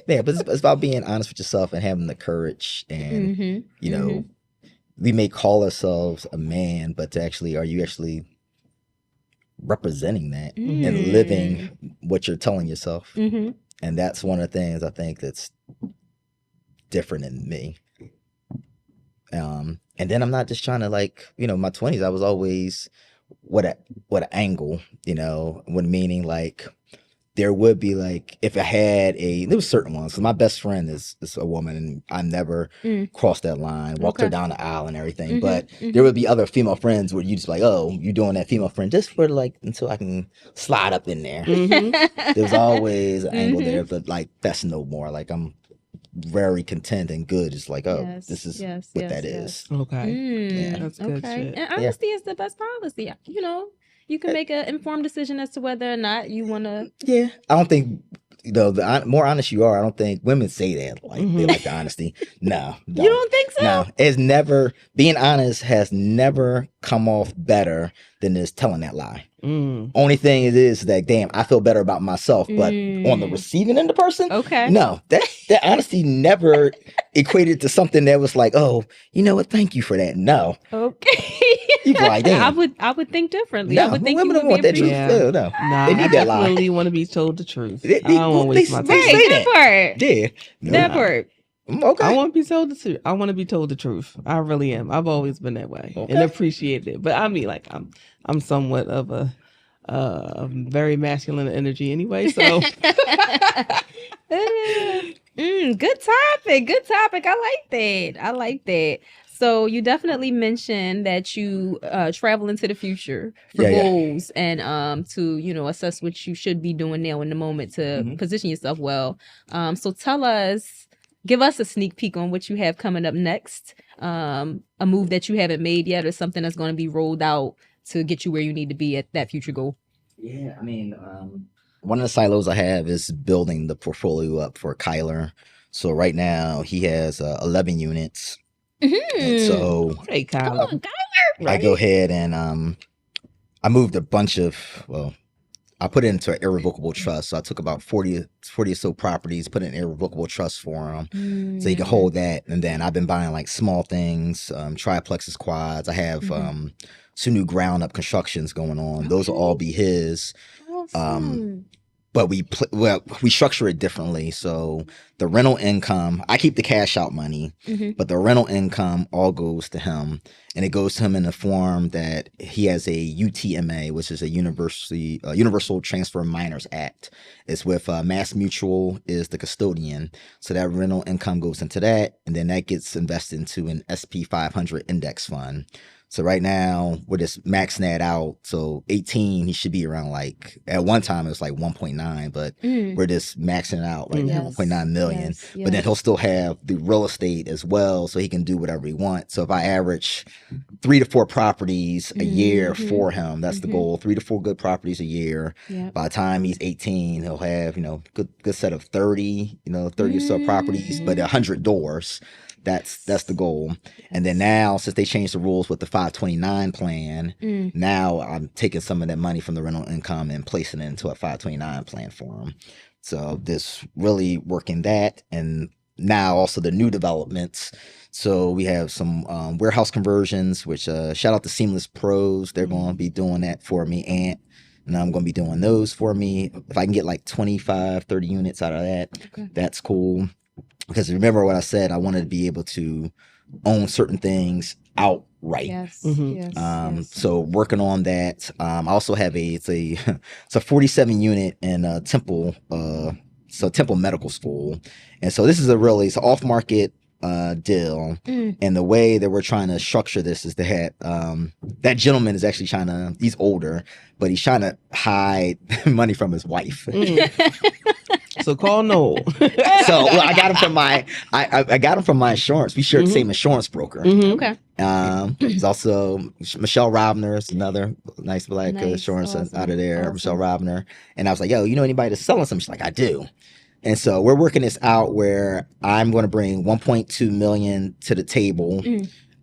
Yeah, but it's about being honest with yourself and having the courage. And, you know, we may call ourselves a man, but are you actually representing that and living what you're telling yourself? And that's one of the things I think that's different in me. And then I'm not just trying to my 20s, I was always what an angle, when meaning like there would be like, if I had there was certain ones, because my best friend is a woman and I never crossed that line, walked her down the aisle and everything. But there would be other female friends where you just like, oh, you're doing that female friend just for like, until I can slide up in there. There's always an angle there, but like, that's no more. Like I'm very content and good. It's like, this is what that is. Okay. That's good shit. And honesty is the best policy. You can make an informed decision as to whether or not you want to. Yeah. I don't think, the more honest you are, I don't think women say that. Like, they like the honesty. No. You don't think so? No. Being honest has never come off better than this telling that lie. Only thing it is that, damn, I feel better about myself. But on the receiving end of the person, no, that honesty never equated to something that was like, oh, you know what? Thank you for that. No. Okay. You be like, damn. I would think differently. No, I would think women you don't would want that truth. appreciate- No. Nah, They need that lie. I definitely want to be told the truth. They I don't want to waste my time. say that part. Yeah. No. That part. Okay. I want to be told the truth. I want to be told the truth. I really am. I've always been that way and appreciate it. But I mean, like, I'm somewhat of a very masculine energy anyway. So Good topic. I like that. So you definitely mentioned that you travel into the future for goals and to assess what you should be doing now in the moment to position yourself well. So give us a sneak peek on what you have coming up next. A move that you haven't made yet, or something that's going to be rolled out to get you where you need to be at that future goal. Yeah, I mean, one of the silos I have is building the portfolio up for Kyler. So right now he has 11 units. And so hey, Kyle. Come on, Kyler. I go ahead and I moved a bunch of, I put it into an irrevocable trust. So I took about 40 or so properties, put in an irrevocable trust for them. So you can hold that. And then I've been buying like small things, triplexes, quads. I have some new ground up constructions going on. Those will all be his. Awesome. But we structure it differently. So the rental income, I keep the cash out money, but the rental income all goes to him. And it goes to him in the form that he has a UTMA, which is a Universal Transfer Minors Act. It's with Mass Mutual is the custodian. So that rental income goes into that. And then that gets invested into an SP 500 index fund. So right now, we're just maxing that out. So 18, he should be around like, at one time it was like 1.9, but we're just maxing it out right now, 1.9 million. But then he'll still have the real estate as well, so he can do whatever he wants. So if I average 3 to 4 properties a year for him, that's the goal, 3 to 4 good properties a year. By the time he's 18, he'll have, good set of 30, 30 or so properties, but 100 doors. That's the goal. And then now, since they changed the rules with the 529 plan, now I'm taking some of that money from the rental income and placing it into a 529 plan for them. So this really working that, and now also the new developments. So we have some warehouse conversions, which shout out to Seamless Pros. They're going to be doing that for me, and I'm going to be doing those for me. If I can get like 25, 30 units out of that, that's cool. Because remember what I said, I wanted to be able to own certain things outright. Yes. So working on that. I also have it's a 47 unit in Temple, Temple Medical School. And so this is it's an off market deal. And the way that we're trying to structure this is that that gentleman is actually he's older, but he's trying to hide money from his wife. So call Noel. So I got him from I got him from my insurance. We share the same insurance broker. Okay. There's also Michelle Robner, is another nice black insurance out of there. Awesome. Michelle Robner. And I was like, yo, you know anybody that's selling something? She's like, I do. And so we're working this out where I'm going to bring 1.2 million to the table.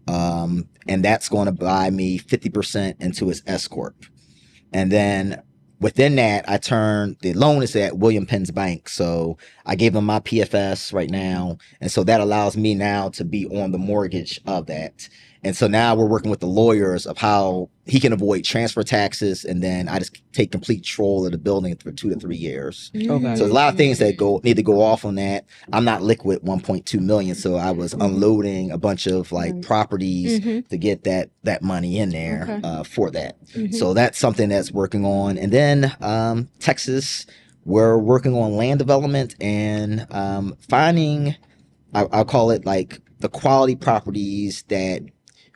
And that's going to buy me 50% into his S Corp. And then within that, the loan is at William Penn's Bank. So I gave him my PFS right now. And so that allows me now to be on the mortgage of that. And so now we're working with the lawyers of how he can avoid transfer taxes. And then I just take complete control of the building for 2 to 3 years. Okay. So there's a lot of things that need to go off on that. I'm not liquid 1.2 million. So I was unloading a bunch of properties to get that money in there for that. So that's something that's working on. And then Texas, we're working on land development and finding, I'll call it like the quality properties that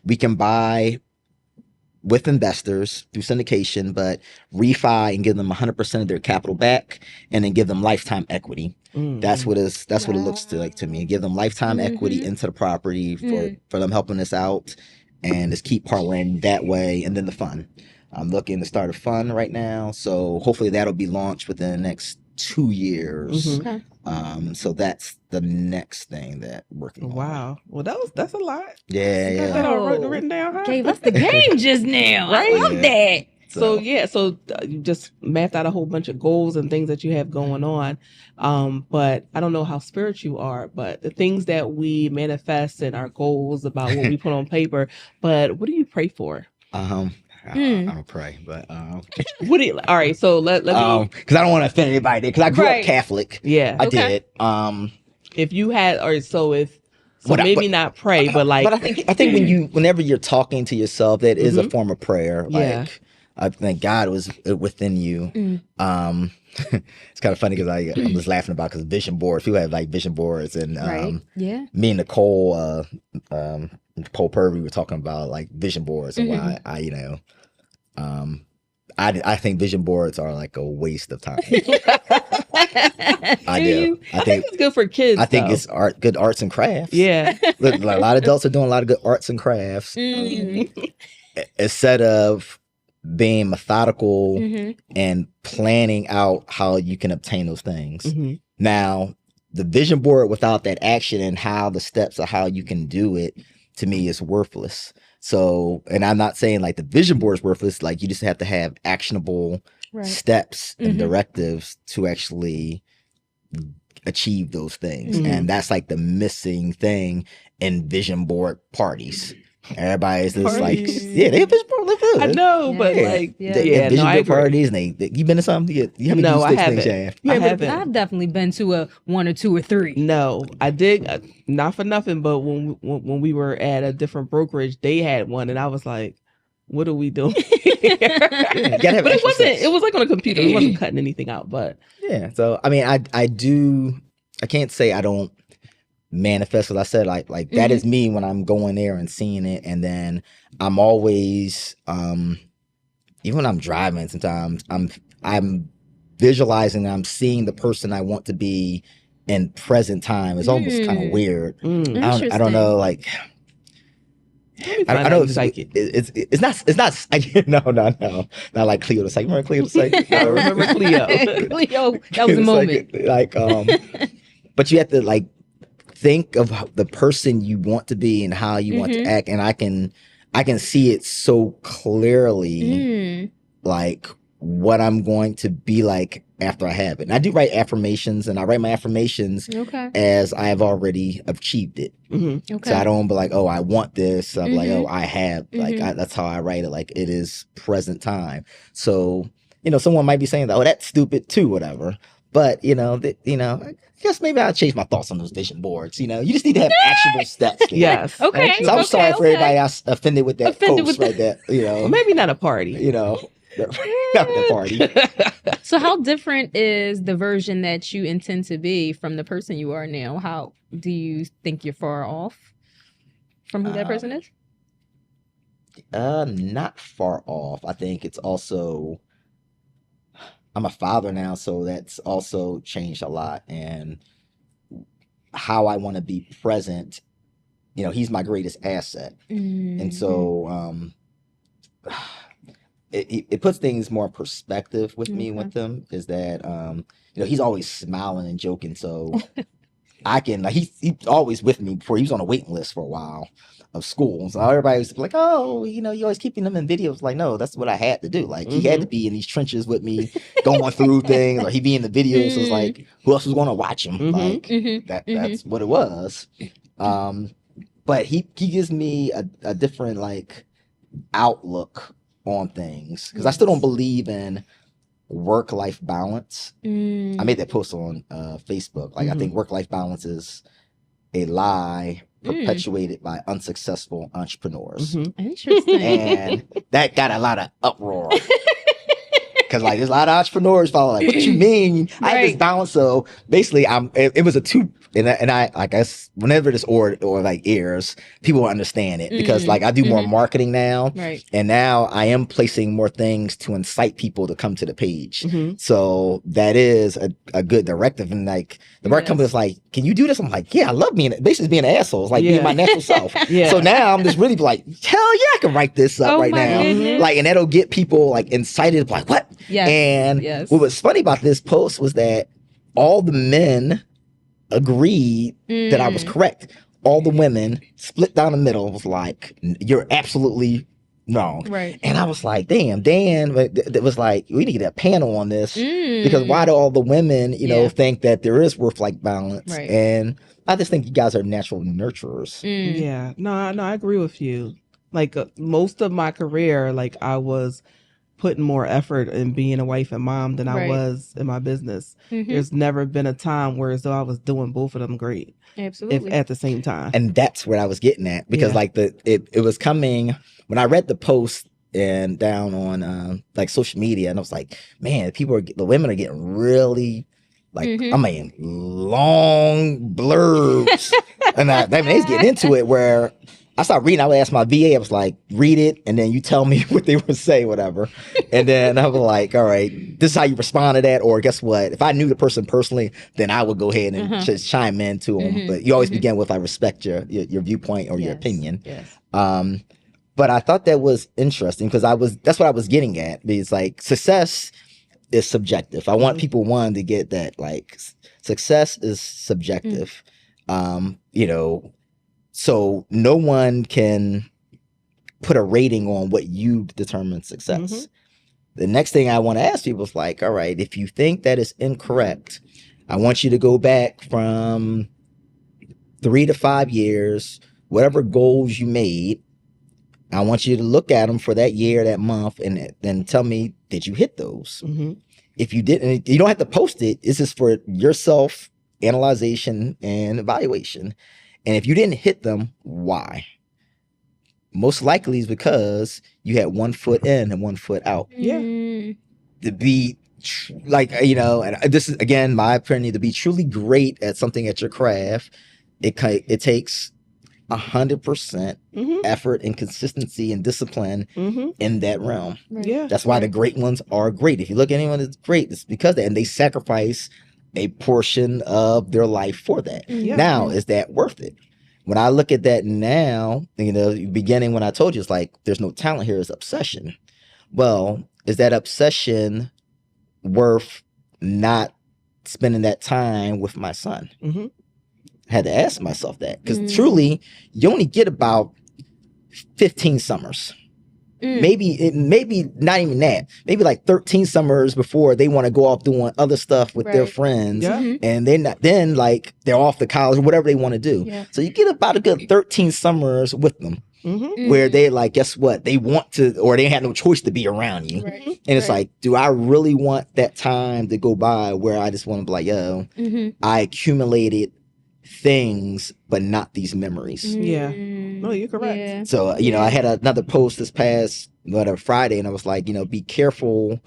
we can buy with investors through syndication, but refi and give them 100% of their capital back, and then give them lifetime equity. That's what it looks like to me. Give them lifetime equity into the property for them helping us out, and just keep parlaying that way. And then the fund. I'm looking to start a fund right now, so hopefully that'll be launched within the next 2 years. So that's the next thing that we're working on. Wow. Well, that's a lot. Yeah, You got that all written down, huh? Gave us the game just now. Right? I love that. So you just mapped out a whole bunch of goals and things that you have going on. But I don't know how spiritual you are, but the things that we manifest and our goals about what we put on paper, but what do you pray for? I don't pray, but what do you, all right, so let me, because I don't want to offend anybody, because I grew up Catholic. Yeah, I did. If you had, or so if so, maybe not pray, but like. But I think whenever you're talking to yourself, that is a form of prayer. Like I think God was within you. It's kind of funny because I'm just laughing about because vision boards. People have like vision boards, and me and Nicole Purvey were talking about like vision boards and why I think vision boards are like a waste of time. I do. I think it's good for kids. I think it's good arts and crafts. Yeah. Look, a lot of adults are doing a lot of good arts and crafts. Instead of being methodical and planning out how you can obtain those things. Now, the vision board without that action and how the steps of how you can do it, to me, is worthless. So, and I'm not saying like the vision board is worthless, like you just have to have actionable steps and directives to actually achieve those things. And that's like the missing thing in vision board parties. Everybody's just like, they have vision board. I know, but vision board parties. And you been to some? You haven't? No, I haven't. I haven't. I've definitely been to a 1 or 2 or 3. No, I did. Not for nothing, but when we were at a different brokerage, they had one, and I was like, "What are we doing?" But it wasn't. It was like on a computer. It wasn't cutting anything out. But yeah. So I mean, I do. I can't say I don't manifest, as I said, like that is me when I'm going there and seeing it. And then I'm always even when I'm driving, sometimes I'm visualizing, I'm seeing the person I want to be in present time. It's almost kind of weird. I don't know, like I know it's not no, not like Cleo the Psychic. Remember Cleo the Psychic? I remember Cleo. Cleo, that was a moment. But you have to like think of the person you want to be and how you want to act, and I can see it so clearly, like what I'm going to be like after I have it. And I do write affirmations, and I write my affirmations as I have already achieved it. So I don't be like, oh, I want this. I'm like, oh, I have. Like that's how I write it. Like it is present time. So someone might be saying that, oh, that's stupid too, whatever. But I guess maybe I'll change my thoughts on those vision boards. You just need to have actionable steps. Yes. Okay. So I'm sorry for everybody else offended with that post right there. Well, maybe not a party. Not the party. So how different is the version that you intend to be from the person you are now? How do you think you're far off from who that person is? Not far off. I think it's also, I'm a father now, so that's also changed a lot. And how I want to be present, he's my greatest asset. And so it puts things more in perspective with me with him, is that, he's always smiling and joking. So I can, like, he's always with me before he was on a waiting list for a while of school. So everybody was like, oh, you always keeping them in videos. Like, no, that's what I had to do. Like, he had to be in these trenches with me going through things, or he be in the videos. So it's like, who else was going to watch him? Like, that's what it was. But he gives me a different, like, outlook on things, because I still don't believe in work-life balance. I made that post on Facebook. Like, I think work-life balance is a lie perpetuated by unsuccessful entrepreneurs. Interesting. And that got a lot of uproar. Because like there's a lot of entrepreneurs follow like, what you mean? I had this balance. So basically it was a two, and I guess whenever this or like airs, people will understand it, because like I do more marketing now. Right. And now I am placing more things to incite people to come to the page. So that is a good directive. And like the market company is like, can you do this? I'm like, yeah, I love basically being an asshole. It's like being my natural self. So now I'm just really like, hell yeah, I can write this up right now. Goodness. Like, and that'll get people like incited, like, what? Yes. And what was funny about this post was that all the men agreed that I was correct. All the women split down the middle, was like, you're absolutely wrong. Right. And I was like, damn, Dan, it was like, we need to get a panel on this, because why do all the women, think that there is work-life balance? Right. And I just think you guys are natural nurturers. Yeah. No, I agree with you. Like most of my career, like I was putting more effort in being a wife and mom than I was in my business. There's never been a time where as though I was doing both of them great. Absolutely. At the same time. And that's what I was getting at, because like it was coming when I read the post and down on like social media, and I was like, man, the women are getting really like, I mean, long blurbs. And they was getting into it where I started reading. I would ask my VA, I was like, read it, and then you tell me what they would say, whatever. And then I was like, all right, this is how you respond to that. Or guess what? If I knew the person personally, then I would go ahead and just chime in to them. But you always begin with, I respect your viewpoint or your opinion. Yes. But I thought that was interesting, because that's what I was getting at. Because like success is subjective. I want people, to get that, like, success is subjective. So no one can put a rating on what you determine success. The next thing I want to ask people is like, all right, if you think that is incorrect, I want you to go back from 3 to 5 years, whatever goals you made. I want you to look at them for that year, that month, and then tell me, did you hit those? If you didn't, you don't have to post it. It's just for yourself, analyzation and evaluation. And if you didn't hit them, why? Most likely is because you had 1 foot in and 1 foot out. To be and this is again my opinion, to be truly great at something at your craft, it takes 100% effort and consistency and discipline in that realm. That's why the great ones are great. If you look at anyone that's great, it's because of that, and they sacrifice a portion of their life for that. Now, is that worth it? When I look at that now, beginning when I told you, it's like, there's no talent here, it's obsession. Well, is that obsession worth not spending that time with my son? I had to ask myself that because truly, you only get about 15 summers. Maybe not even that. Maybe like 13 summers before they want to go off doing other stuff with their friends, and then like they're off to college or whatever they want to do. Yeah. So you get about a good 13 summers with them, where they like, guess what? They want to, or they have no choice to be around you. Right. And it's like, do I really want that time to go by where I just want to be like, yo, I accumulated things, but not these memories. Yeah. No, you're correct. Yeah. So, I had another post this past Friday, and I was like, be careful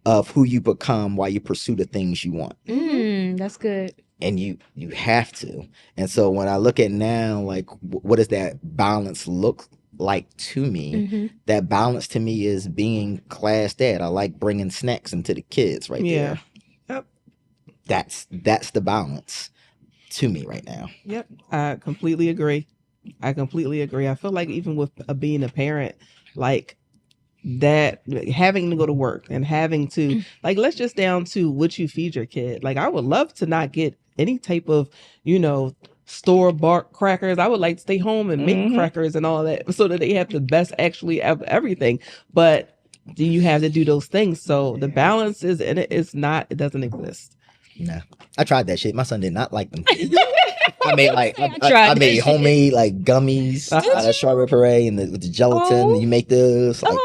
of who you become while you pursue the things you want. That's good. And you have to. And so when I look at now, like, what does that balance look like to me? That balance to me is being class dad. I like bringing snacks into the kids there. Yep. That's the balance to me right now. Yep. I completely agree. I feel like even with being a parent, like that, having to go to work and having to, like, let's just down to what you feed your kid. Like, I would love to not get any type of, store-bought crackers. I would like to stay home and make crackers and all that so that they have the best actually of everything. But do you have to do those things? So the balance is, and it doesn't exist. No, I tried that shit. My son did not like them. I made I made homemade like gummies out of strawberry puree and with the gelatin. You make those. Like,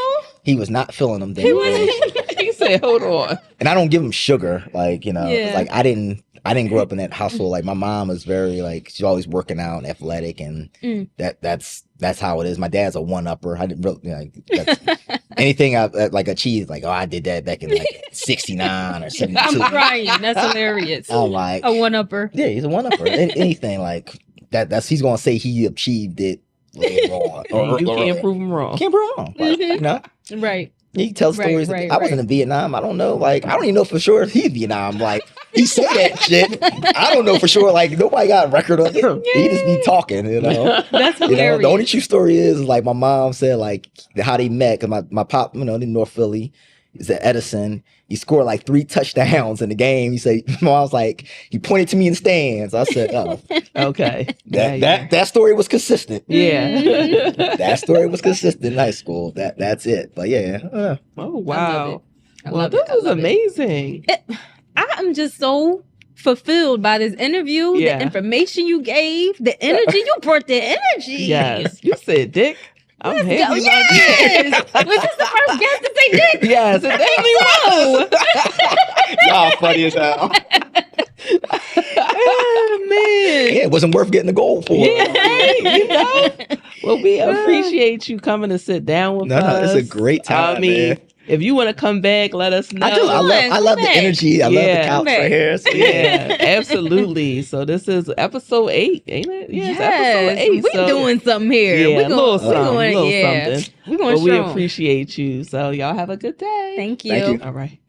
he was not feeling them. He said, "Hold on." And I don't give him sugar. Like like I didn't grow up in that household. Like my mom was very like she's always working out and athletic, and that's how it is. My dad's a one-upper. I didn't really anything I like achieved. Like, I did that back in like 69 or 72. I'm crying. That's hilarious. I'm like a one-upper. Yeah, he's a one-upper. Anything like that. That's he's gonna say he achieved it later on. You can't prove him wrong. Can't prove him wrong. Like, Right. He tells stories. I wasn't in Vietnam. I don't know. Like, I don't even know for sure if he's Vietnam. Like, he said that shit. I don't know for sure. Like, nobody got a record of it. He just be talking, That's hilarious. The only true story is, like, my mom said, like, how they met. Because my pop, in North Philly, is at Edison. He scored like 3 touchdowns in the game. He said, my mom was like, he pointed to me in the stands. I said, oh. Okay. That story was consistent. Yeah. That story was consistent in high school. That's it. But yeah. Oh, wow. Well, this is amazing. I'm just so fulfilled by this interview, the information you gave, the energy. You brought the energy. Yes. You said, Dick. I'm happy about this. Was this the first guest to say Dick? Yes, it definitely was. Y'all funny as hell. Oh, man. Yeah, it wasn't worth getting the gold for. Yeah, Well, we appreciate you coming to sit down with us. No, it's a great time. I mean, man. If you want to come back, let us know. I do. I love the energy. I love the couch right here. So yeah, absolutely. So this is episode 8, ain't it? Yes, episode 8. We're doing something here. Yeah, we're a little something. We're going we appreciate you. So y'all have a good day. Thank you. Thank you. All right.